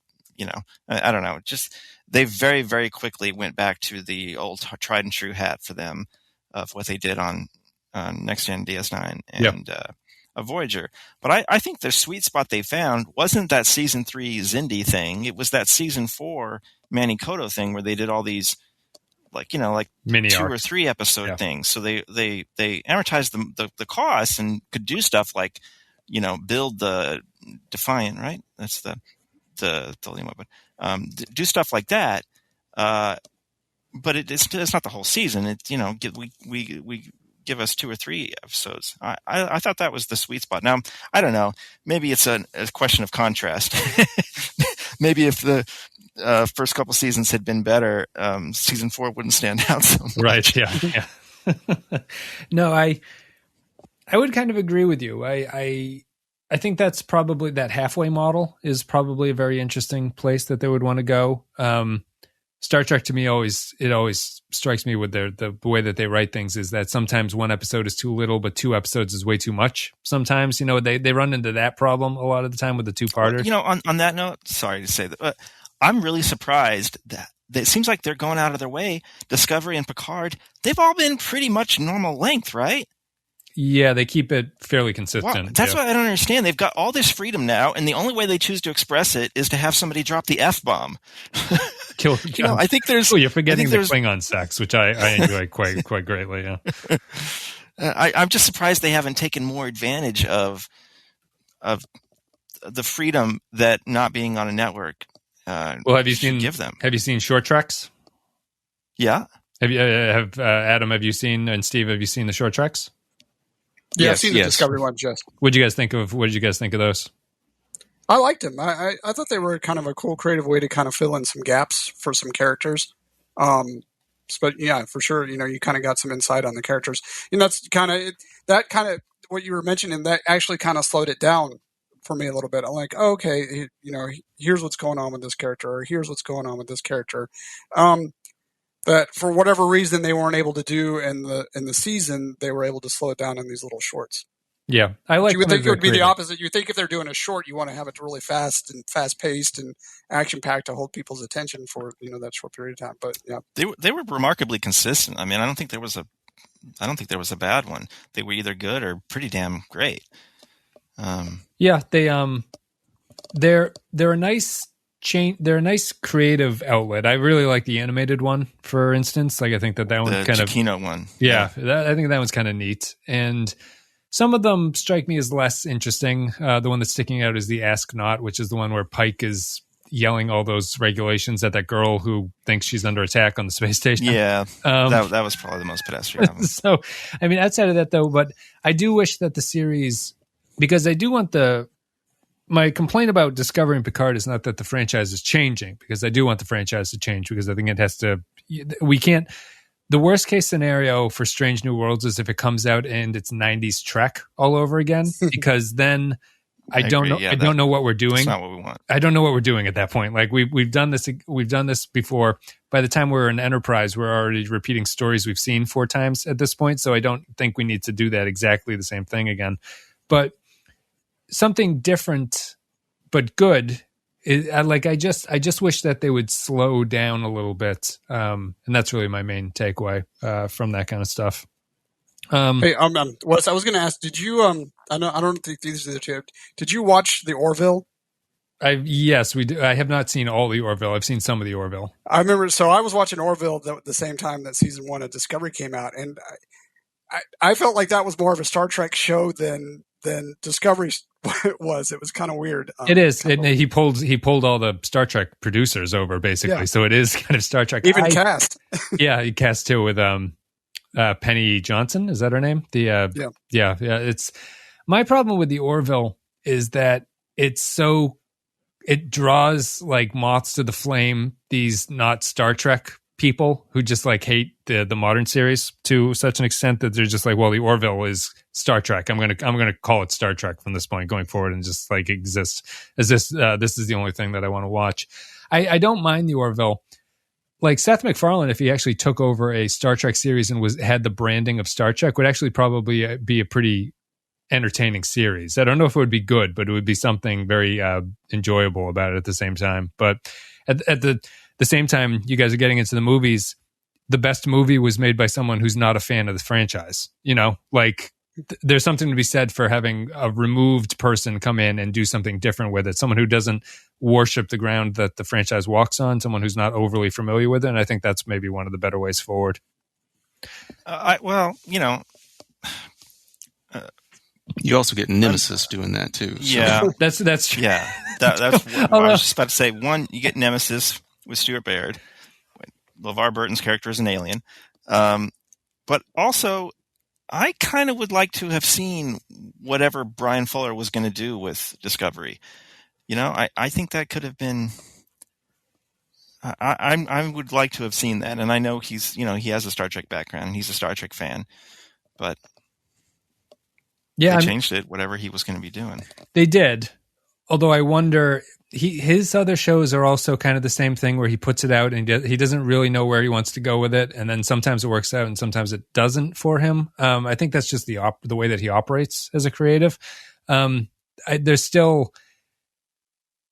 I don't know. Just, they very, very quickly went back to the old tried and true hat for them of what they did on Next Gen DS9, and Voyager. But I think the sweet spot they found wasn't that season 3 Zindi thing. It was that season 4 Manny Koto thing where they did all these like mini 2 arcs. or 3 episode things. So they amortized the costs and could do stuff like, build the Defiant, right? That's the alien weapon. Do stuff like that. But it's not the whole season. We give us 2 or 3 episodes. I thought that was the sweet spot. Now, I don't know. Maybe it's a question of contrast. Maybe if the first couple seasons had been better, season 4 wouldn't stand out so much. Right. Yeah. No, I would kind of agree with you. I think that's probably that halfway model is probably a very interesting place that they would want to go. Star Trek to me always strikes me with the way that they write things is that sometimes 1 episode is too little, but 2 episodes is way too much. Sometimes, they run into that problem a lot of the time with the 2-parters. On that note, sorry to say that, but I'm really surprised that it seems like they're going out of their way. Discovery and Picard, they've all been pretty much normal length, right? Yeah, they keep it fairly consistent. Wow. That's what I don't understand. They've got all this freedom now, and the only way they choose to express it is to have somebody drop the F-bomb. I think there's... Oh, you're forgetting the Klingon sex, which I enjoy quite greatly, yeah. I'm just surprised they haven't taken more advantage of the freedom that not being on a network have you seen give them. Have you seen Short Treks? Yeah. Adam, have you seen, and Steve, have you seen the Short Treks? Yeah, I've seen the Discovery ones, yes. What did you guys think of those? I liked them. I thought they were kind of a cool, creative way to kind of fill in some gaps for some characters. But yeah, for sure, you kind of got some insight on the characters. That's kind of what you were mentioning. That actually kind of slowed it down for me a little bit. I'm like, oh, okay, here's what's going on with this character, or here's what's going on with this character. That for whatever reason they weren't able to do in the season, they were able to slow it down in these little shorts. Yeah, I like. You would think it would be the opposite. You think if they're doing a short, you want to have it really fast and fast paced and action packed to hold people's attention for that short period of time. But yeah, they were remarkably consistent. I mean, I don't think there was a bad one. They were either good or pretty damn great. Yeah, they're a nice. They're a nice creative outlet. I really like the animated one, for instance. Like I think that one kind of Chiquino one. Yeah, I think that one's kind of neat. And some of them strike me as less interesting. The one that's sticking out is the Ask Not, which is the one where Pike is yelling all those regulations at that girl who thinks she's under attack on the space station. Yeah, that was probably the most pedestrian. So, I mean, outside of that though, but I do wish that the series, because I do want my complaint about Discovery and Picard is not that the franchise is changing, because I do want the franchise to change, because I think it has to. We can't. The worst case scenario for Strange New Worlds is if it comes out and it's 90s Trek all over again, because then I don't know. Yeah, I don't know what we're doing. That's not what we want. I don't know what we're doing at that point. Like we've done this. We've done this before. By the time we're in Enterprise, we're already repeating stories we've seen 4 times at this point. So I don't think we need to do that exactly the same thing again. But something different but good. I just wish that they would slow down a little bit, and that's really my main takeaway from that kind of stuff. Hey, Wes, I was going to ask, did you? I don't think these are the two. Did you watch the Orville? Yes, we do. I have not seen all the Orville. I've seen some of the Orville. I remember. So I was watching Orville at the same time that season 1 of Discovery came out, and I felt like that was more of a Star Trek show than Discovery was. It was kind of weird. It is. He pulled all the Star Trek producers over, basically. Yeah. So it is kind of Star Trek. Even cast. Yeah, he cast too with Penny Johnson. Is that her name? Yeah. It's my problem with the Orville is that it draws like moths to the flame these not Star Trek people who just like hate the modern series to such an extent that they're just like, well, the Orville is Star Trek. I'm gonna call it Star Trek from this point going forward, and just like exist as this is the only thing that I want to watch. I don't mind the Orville. Like Seth MacFarlane, if he actually took over a Star Trek series and had the branding of Star Trek, would actually probably be a pretty entertaining series. I don't know if it would be good, but it would be something very enjoyable about it at the same time. But at the same time, you guys are getting into the movies. The best movie was made by someone who's not a fan of the franchise. there's something to be said for having a removed person come in and do something different with it. Someone who doesn't worship the ground that the franchise walks on, someone who's not overly familiar with it. And I think that's maybe one of the better ways forward. You also get Nemesis doing that too. So. Yeah, that's true. Yeah, that's what I was just about to say. One, you get Nemesis with Stuart Baird. LeVar Burton's character is an alien, but also I kind of would like to have seen whatever Brian Fuller was going to do with Discovery. I think that could have been. I would like to have seen that, and I know he has a Star Trek background and he's a Star Trek fan, but. Yeah, they changed it, whatever he was going to be doing. They did. Although I wonder, his other shows are also kind of the same thing where he puts it out and he doesn't really know where he wants to go with it. And then sometimes it works out and sometimes it doesn't for him. I think that's just the way that he operates as a creative. There's still,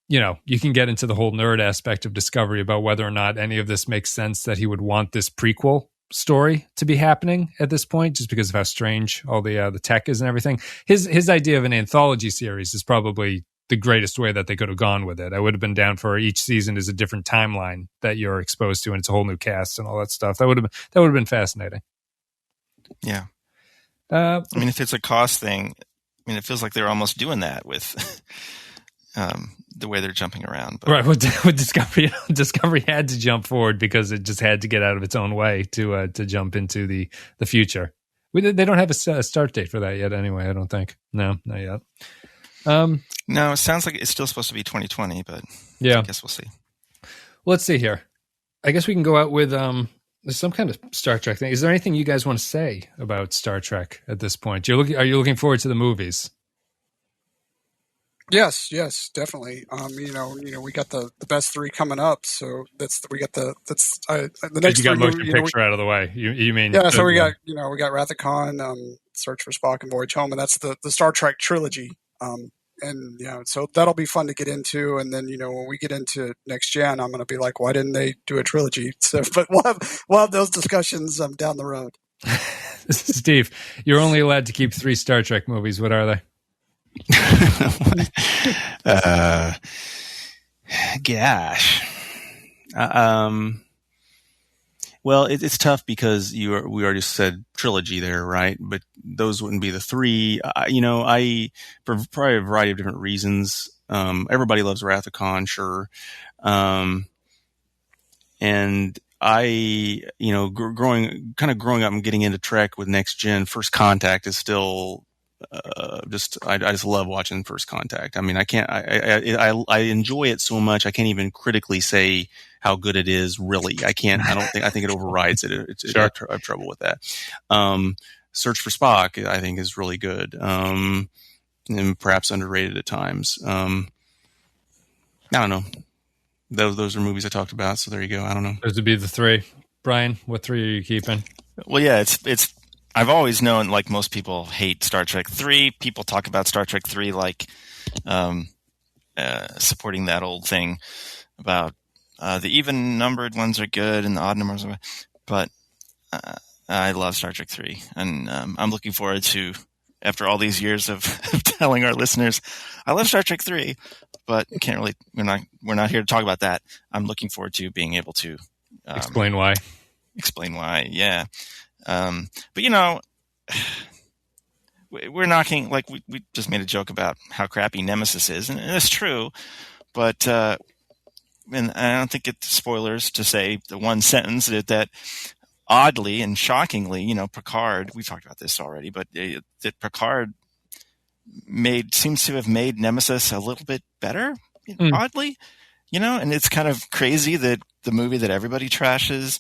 you can get into the whole nerd aspect of Discovery about whether or not any of this makes sense, that he would want this prequel story to be happening at this point, just because of how strange all the tech is and everything. His idea of an anthology series is probably the greatest way that they could have gone with it. I would have been down for each season is a different timeline that you're exposed to, and it's a whole new cast and all that stuff. That would have been fascinating. Yeah. If it's a cost thing, it feels like they're almost doing that with the way they're jumping around. But. Right. With Discovery, Discovery had to jump forward because it just had to get out of its own way to jump into the future. They don't have a start date for that yet anyway, I don't think. No, not yet. No, it sounds like it's still supposed to be 2020, but yeah. I guess we'll see. Well, let's see here. I guess we can go out with some kind of Star Trek thing. Is there anything you guys want to say about Star Trek at this point? Are you looking forward to the movies? Yes, definitely. We got the best three coming up, so the next. You got three, motion picture out of the way. You mean? Yeah, so we got Wrath of Khan, Search for Spock, and Voyage Home, and that's the Star Trek trilogy. So that'll be fun to get into, and then when we get into next gen, I'm going to be like, why didn't they do a trilogy? So, but we'll have those discussions down the road. Steve, you're only allowed to keep 3 Star Trek movies. What are they? Gosh. Well, it's tough because we already said trilogy there, right? But those wouldn't be the 3. For probably a variety of different reasons. Everybody loves Wrath of Khan, sure. And I, growing up and getting into Trek with Next Gen, First Contact is still I just love watching First Contact. I enjoy it so much I can't even critically say how good it is. Really, I think it overrides it. Sure. I have trouble with that. Search for Spock, I think, is really good, and perhaps underrated at times. I don't know. Those are movies I talked about. So there you go. I don't know. Those would be the 3. Brian, what 3 are you keeping? Well, yeah, it's. I've always known, like most people hate Star Trek 3. People talk about Star Trek 3 like supporting that old thing about the even numbered ones are good and the odd numbers are. But I love Star Trek 3, and I'm looking forward to, after all these years of telling our listeners, I love Star Trek 3, but can't really. We're not here to talk about that. I'm looking forward to being able to explain why. Explain why, yeah. But we're knocking, like we just made a joke about how crappy Nemesis is, and it's true. But and I don't think it's spoilers to say the one sentence that oddly and shockingly, Picard. We've talked about this already, but that Picard seems to have made Nemesis a little bit better, oddly, and it's kind of crazy that the movie that everybody trashes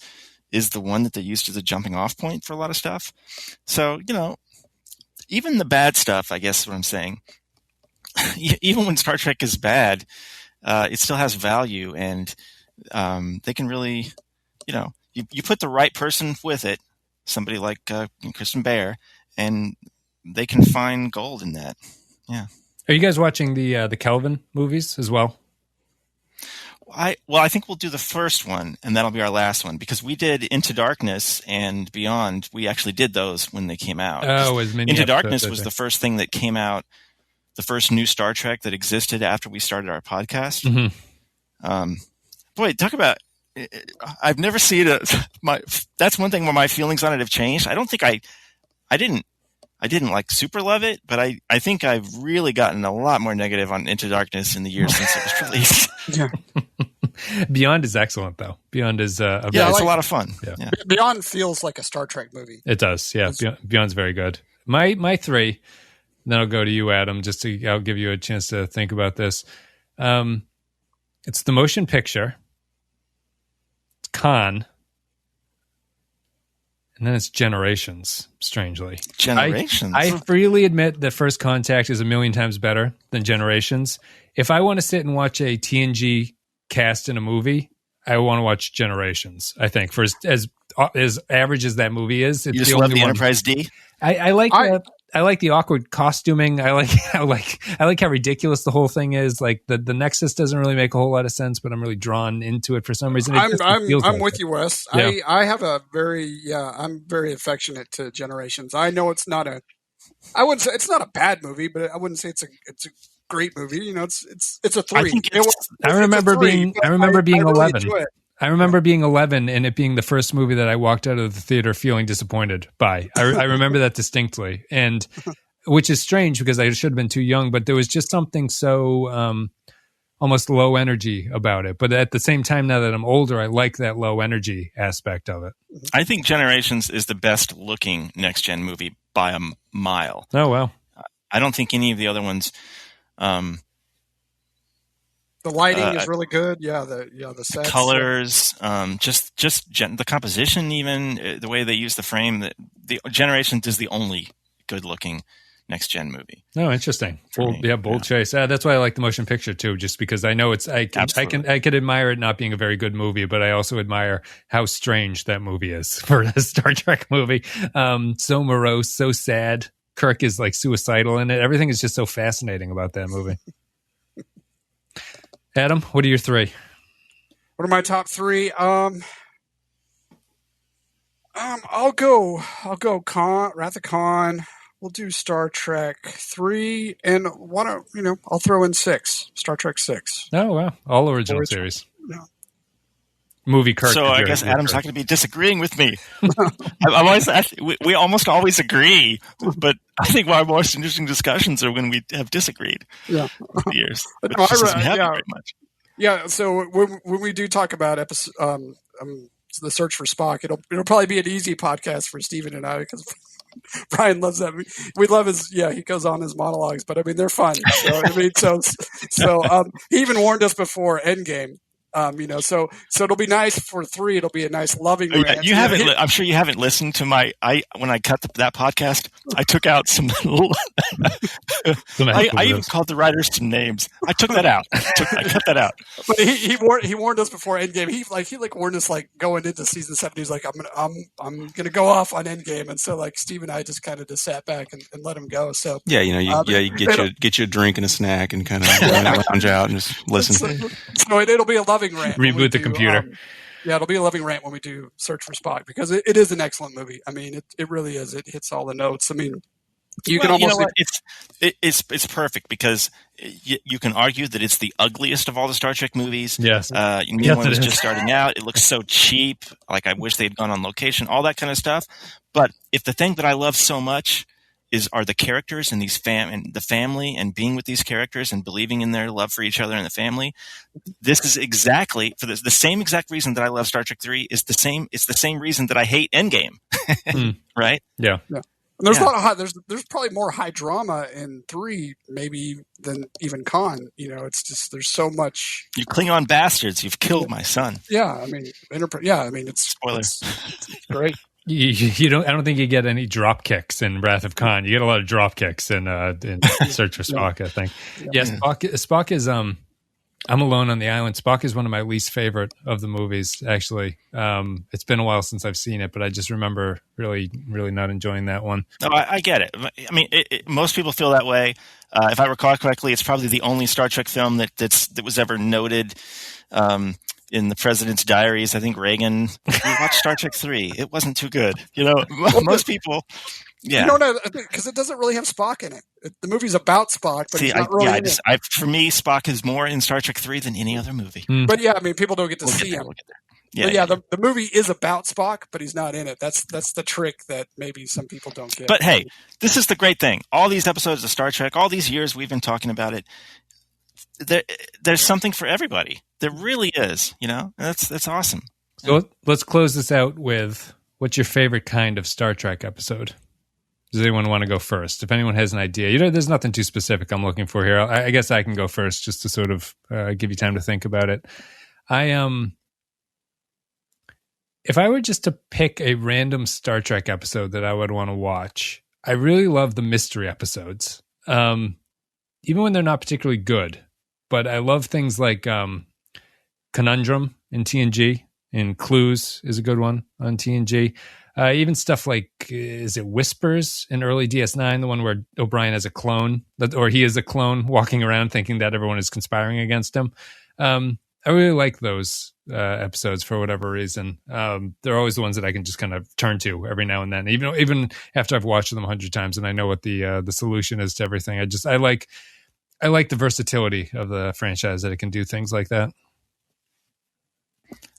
is the one that they used as a jumping off point for a lot of stuff. So, even the bad stuff, I guess is what I'm saying, even when Star Trek is bad, it still has value, and they can really, you put the right person with it, somebody like Kristen Bear, and they can find gold in that. Yeah. Are you guys watching the Kelvin movies as well? I think we'll do the first one, and that'll be our last one, because we did Into Darkness and Beyond. We actually did those when they came out. Oh, as mini Into episodes, Darkness was the first thing that came out, the first new Star Trek that existed after we started our podcast. Mm-hmm. Boy, talk about! I've never seen that's one thing where my feelings on it have changed. I don't think I didn't like super love it, but I think I've really gotten a lot more negative on Into Darkness in the years since it was released. Yeah. Beyond is excellent, though. Beyond is it's a lot of fun. Yeah. Beyond feels like a Star Trek movie. It does. Yeah, Beyond's very good. My three. Then I'll go to you, Adam. I'll give you a chance to think about this. It's the motion picture. It's Khan. And then it's Generations, strangely. Generations? I freely admit that First Contact is a million times better than Generations. If I want to sit and watch a TNG cast in a movie, I want to watch Generations, I think. For as average as that movie is. It's you just the love only the one. Enterprise D? I like the awkward costuming. I like how ridiculous the whole thing is. Like the Nexus doesn't really make a whole lot of sense, but I'm really drawn into it for some reason. I'm with you, Wes. Yeah. I'm very affectionate to Generations. I know it's not I wouldn't say it's not a bad movie, but I wouldn't say it's a great movie. You know, it's a 3. I remember being 11. Really I remember being 11 and it being the first movie that I walked out of the theater feeling disappointed by. I remember that distinctly, and which is strange because I should have been too young, but there was just something so almost low energy about it. But at the same time, now that I'm older, I like that low energy aspect of it. I think Generations is the best looking next gen movie by a mile. Oh, wow. I don't think any of the other ones. The lighting is really good. The sets, colors, the composition, even the way they use the frame. The Generations is the only good-looking next-gen movie. Oh, interesting. Bold choice. That's why I like the motion picture too, just because I know I could admire it not being a very good movie, but I also admire how strange that movie is for a Star Trek movie. So morose, so sad. Kirk is like suicidal in it. Everything is just so fascinating about that movie. Adam, what are your 3? What are my top 3? I'll go Khan, Wrath of Khan. We'll do Star Trek 3, and I'll throw in 6, Star Trek 6. Oh wow, all original series. Yeah. Movie Kirk. So I guess Adam's not going to be disagreeing with me. We almost always agree, but I think our most interesting discussions are when we have disagreed. Yeah, over the years. Which doesn't happen very much. Yeah. So when we do talk about the search for Spock, it'll probably be an easy podcast for Steven and I because Brian loves that. We love he goes on his monologues, but I mean they're fun. So he even warned us before Endgame. So it'll be nice for 3. It'll be a nice loving. You haven't. I'm sure you haven't listened to when I cut that podcast. I took out some little. I even called the writers some names. I took that out. I cut that out. But he warned us before Endgame. He warned us going into season 7. He's like, I'm gonna go off on Endgame, and so Steve and I just kind of sat back and let him go. So you get you a drink and a snack and kind of lounge out and just listen. So it'll be a loving rant. Reboot the computer. It'll be a loving rant when we do Search for Spock because it is an excellent movie. I mean, it really is. It hits all the notes. I mean, it's perfect because you can argue that it's the ugliest of all the Star Trek movies. Yes, new one was just starting out. It looks so cheap. Like I wish they'd gone on location. All that kind of stuff. But if the thing that I love so much are the characters and and the family and being with these characters and believing in their love for each other and the family. This is exactly for the same exact reason that I love Star Trek 3 is the same. It's the same reason that I hate Endgame, right? Yeah. And there's a lot of there's probably more high drama in 3 maybe than even Khan. It's just there's so much. You Klingon bastards! You've killed my son. Yeah, I mean, it's spoilers. It's great. You don't. I don't think you get any drop kicks in Wrath of Khan. You get a lot of drop kicks in Search for Spock. I think. Yes, Spock is I'm Alone on the Island. Spock is one of my least favorite of the movies, actually. It's been a while since I've seen it, but I just remember really, really not enjoying that one. No, I get it. I mean, most people feel that way. If I recall correctly, it's probably the only Star Trek film that was ever noted in the president's diaries. I think Reagan, we watched Star Trek 3. It wasn't too good. Most people... Yeah, you don't know, because it doesn't really have Spock in it. The movie's about Spock, but he's not really in it. For me, Spock is more in Star Trek 3 than any other movie. But yeah, I mean, people don't get to see him. We'll get there. Yeah, the movie is about Spock, but he's not in it. That's the trick that maybe some people don't get. But hey, this is the great thing. All these episodes of Star Trek, all these years we've been talking about it, there's something for everybody. There really is. That's awesome. So let's close this out with, what's your favorite kind of Star Trek episode? Does anyone want to go first? If anyone has an idea, there's nothing too specific I'm looking for here. I guess I can go first just to sort of give you time to think about it. If I were just to pick a random Star Trek episode that I would want to watch, I really love the mystery episodes, even when they're not particularly good. But I love things like Conundrum in TNG, and Clues is a good one on TNG. Even stuff like, is it Whispers in early DS9, the one where O'Brien has a clone, or he is a clone walking around thinking that everyone is conspiring against him. I really like those episodes for whatever reason. They're always the ones that I can just kind of turn to every now and then, even after I've watched them 100 times and I know what the solution is to everything. I like the versatility of the franchise, that it can do things like that.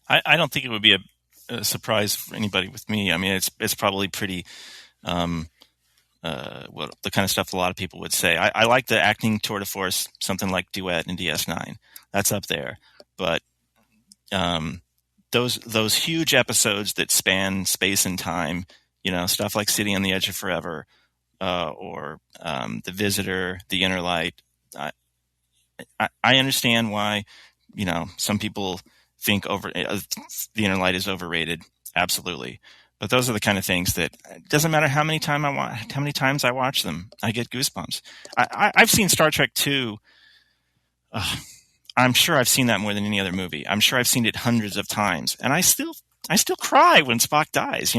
I don't think it would be a surprise for anybody with me. I mean, it's probably pretty the kind of stuff a lot of people would say. I like the acting tour de force, something like Duet in DS9. That's up there. But those huge episodes that span space and time, stuff like City on the Edge of Forever, or The Visitor, The Inner Light. I understand why, some people think The Inner Light is overrated. Absolutely. But those are the kind of things that it doesn't matter how many times I watch them, I get goosebumps. I've seen Star Trek 2. I'm sure I've seen that more than any other movie. I'm sure I've seen it hundreds of times, and I still cry when Spock dies.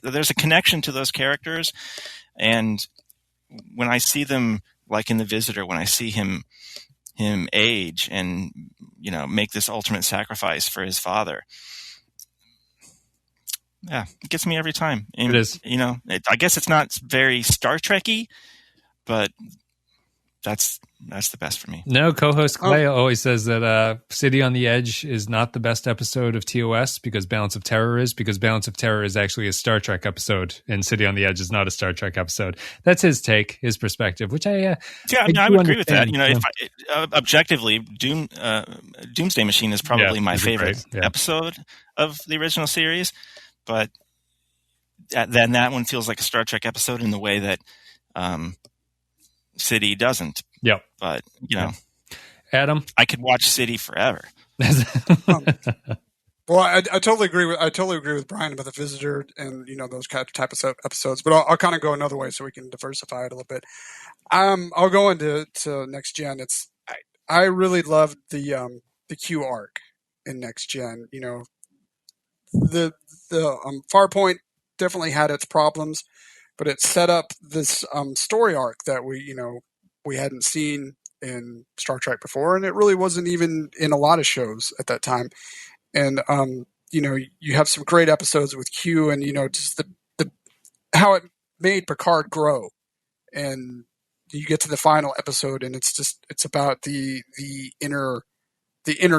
There's a connection to those characters, and when I see them, like in The Visitor, when I see him age and make this ultimate sacrifice for his father, yeah, it gets me every time. And, it is. I guess it's not very Star Trek-y, but that's the best for me. No, co-host Clay always says that City on the Edge is not the best episode of TOS because Balance of Terror is actually a Star Trek episode, and City on the Edge is not a Star Trek episode. That's his take, his perspective, which I would agree with that. Objectively, Doomsday Machine is probably my favorite episode of the original series, but then that one feels like a Star Trek episode in the way that City doesn't. Yep. But Adam, I could watch City forever. Well, I totally agree with Brian about The Visitor and those kind of type of episodes. But I'll kind of go another way so we can diversify it a little bit. I'll go into Next Gen. I really loved the Q arc in Next Gen. The Farpoint definitely had its problems, but it set up this story arc that we hadn't seen in Star Trek before, and it really wasn't even in a lot of shows at that time. And you have some great episodes with Q, and just the how it made Picard grow, and you get to the final episode, and it's about the inner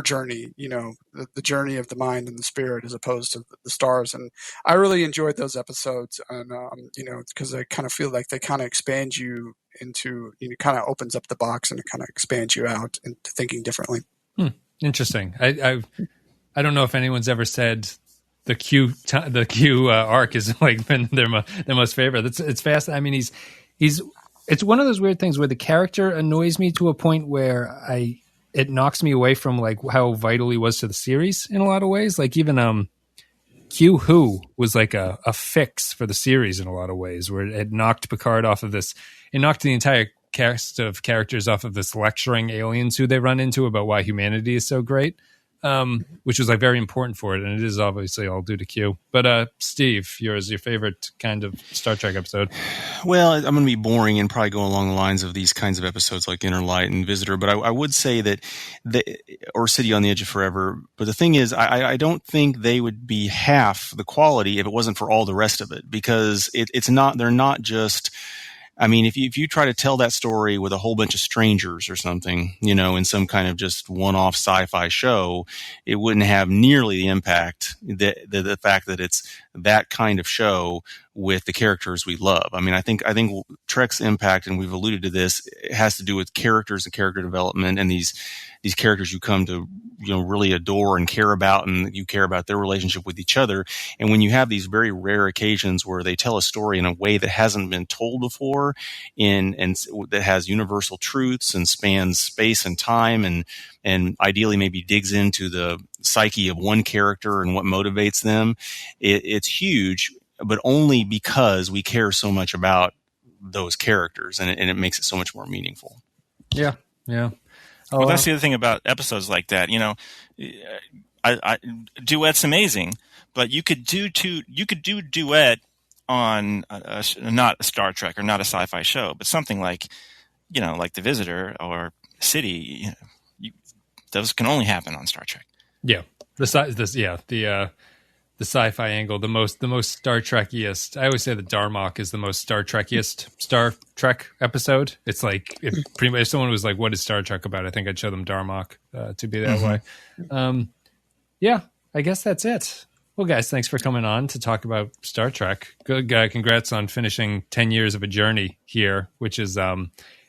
journey, the journey of the mind and the spirit as opposed to the stars. And I really enjoyed those episodes, and because I kind of feel like they kind of expand you into, kind of opens up the box and it kind of expands you out into thinking differently. Interesting. I don't know if anyone's ever said the Q arc is like been their most favorite. It's fast. I mean, it's one of those weird things where the character annoys me to a point where it knocks me away from like how vital he was to the series in a lot of ways. Like even Q Who was like a fix for the series in a lot of ways, where it knocked Picard off of this. It knocked the entire cast of characters off of this lecturing aliens who they run into about why humanity is so great, which was like very important for it, and it is obviously all due to Q. But Steve, your favorite kind of Star Trek episode? Well, I'm going to be boring and probably go along the lines of these kinds of episodes like Inner Light and Visitor, but I would say that or City on the Edge of Forever. But the thing is, I don't think they would be half the quality if it wasn't for all the rest of it, because it's not. They're not just. I mean, if you try to tell that story with a whole bunch of strangers or something, in some kind of just one-off sci-fi show, it wouldn't have nearly the impact, the fact that it's that kind of show with the characters we love. I mean, I think Trek's impact, and we've alluded to this, it has to do with characters and character development, and these characters you come to really adore and care about, and you care about their relationship with each other. And when you have these very rare occasions where they tell a story in a way that hasn't been told before, and that has universal truths and spans space and time, and ideally maybe digs into the psyche of one character and what motivates them, it's huge, but only because we care so much about those characters, and it makes it so much more meaningful. Yeah. Well, that's the other thing about episodes like that. Duet's amazing, but you could do duet on not a Star Trek or not a sci-fi show, but something like The Visitor or City. Those can only happen on Star Trek. Yeah, the sci-fi angle, the most Star Trekiest. I always say that Darmok is the most Star Trekiest Star Trek episode. It's like if someone was like, "What is Star Trek about?" I think I'd show them Darmok to be that way. Yeah, I guess that's it. Well, guys, thanks for coming on to talk about Star Trek. Good guy, congrats on finishing 10 years of a journey here, which is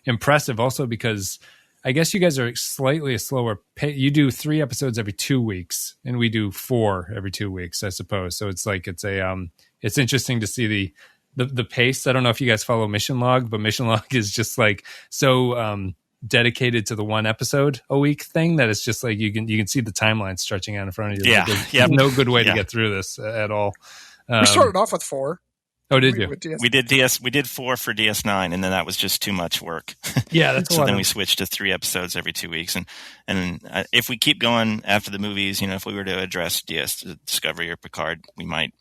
impressive. Also, because I guess you guys are slightly a slower pace. You do 3 episodes every 2 weeks, and we do 4 every 2 weeks, I suppose. So it's like it's interesting to see the pace. I don't know if you guys follow Mission Log, but Mission Log is just like so dedicated to the 1 episode a week thing that it's just like you can see the timeline stretching out in front of you. Yeah, there's no good way to get through this at all. We started off with 4. Oh, did you? We did 4 for DS9, and then that was just too much work. Yeah, that's so then we switched to 3 episodes every 2 weeks, and if we keep going after the movies, if we were to address DS Discovery or Picard, we might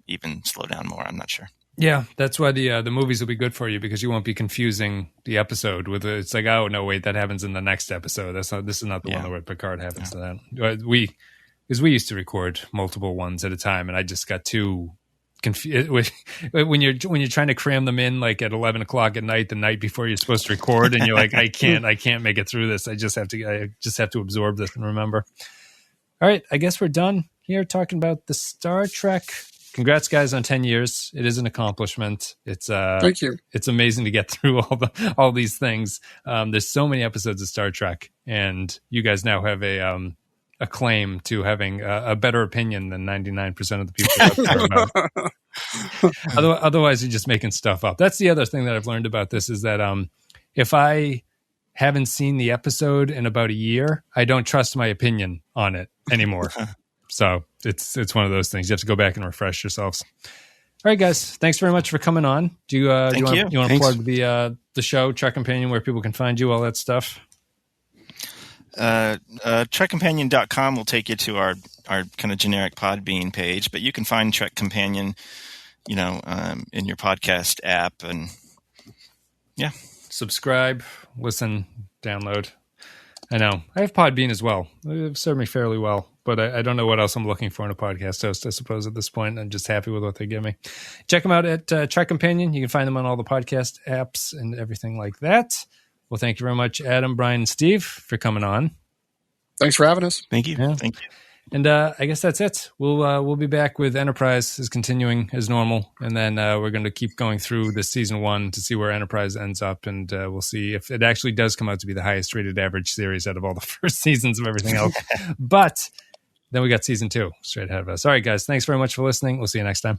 even slow down more. I'm not sure. Yeah, that's why the movies will be good for you, because you won't be confusing the episode with it's like, oh no, wait, that happens in the next episode. This is not the one where Picard happens to that. Because we used to record multiple ones at a time, and I just got too confused when you're trying to cram them in like at 11 o'clock at night, the night before you're supposed to record, and you're like, I can't make it through this. I just have to absorb this and remember. All right, I guess we're done here talking about the Star Trek. Congrats, guys, on 10 years. It is an accomplishment. It's thank you. It's amazing to get through all these things. There's so many episodes of Star Trek, and you guys now have a claim to having a better opinion than 99% of the people out there about. Otherwise, you're just making stuff up. That's the other thing that I've learned about this is that if I haven't seen the episode in about a year, I don't trust my opinion on it anymore. So it's one of those things. You have to go back and refresh yourselves. All right, guys. Thanks very much for coming on. Do you want to plug the show, Trek Companion, where people can find you, all that stuff? TrekCompanion.com will take you to our kind of generic Podbean page, but you can find Trek Companion, in your podcast app, and subscribe, listen, download. I know I have Podbean as well. It's served me fairly well, but I don't know what else I'm looking for in a podcast host, I suppose, at this point. I'm just happy with what they give me. Check them out at Trek Companion. You can find them on all the podcast apps and everything like that. Well, thank you very much, Adam, Brian, and Steve, for coming on. Thanks for having us. Thank you. Yeah. Thank you. And I guess that's it. We'll be back with Enterprise is continuing as normal, and then we're going to keep going through this season 1 to see where Enterprise ends up, and we'll see if it actually does come out to be the highest rated average series out of all the first seasons of everything else. But then we got season 2 straight ahead of us. All right, guys. Thanks very much for listening. We'll see you next time.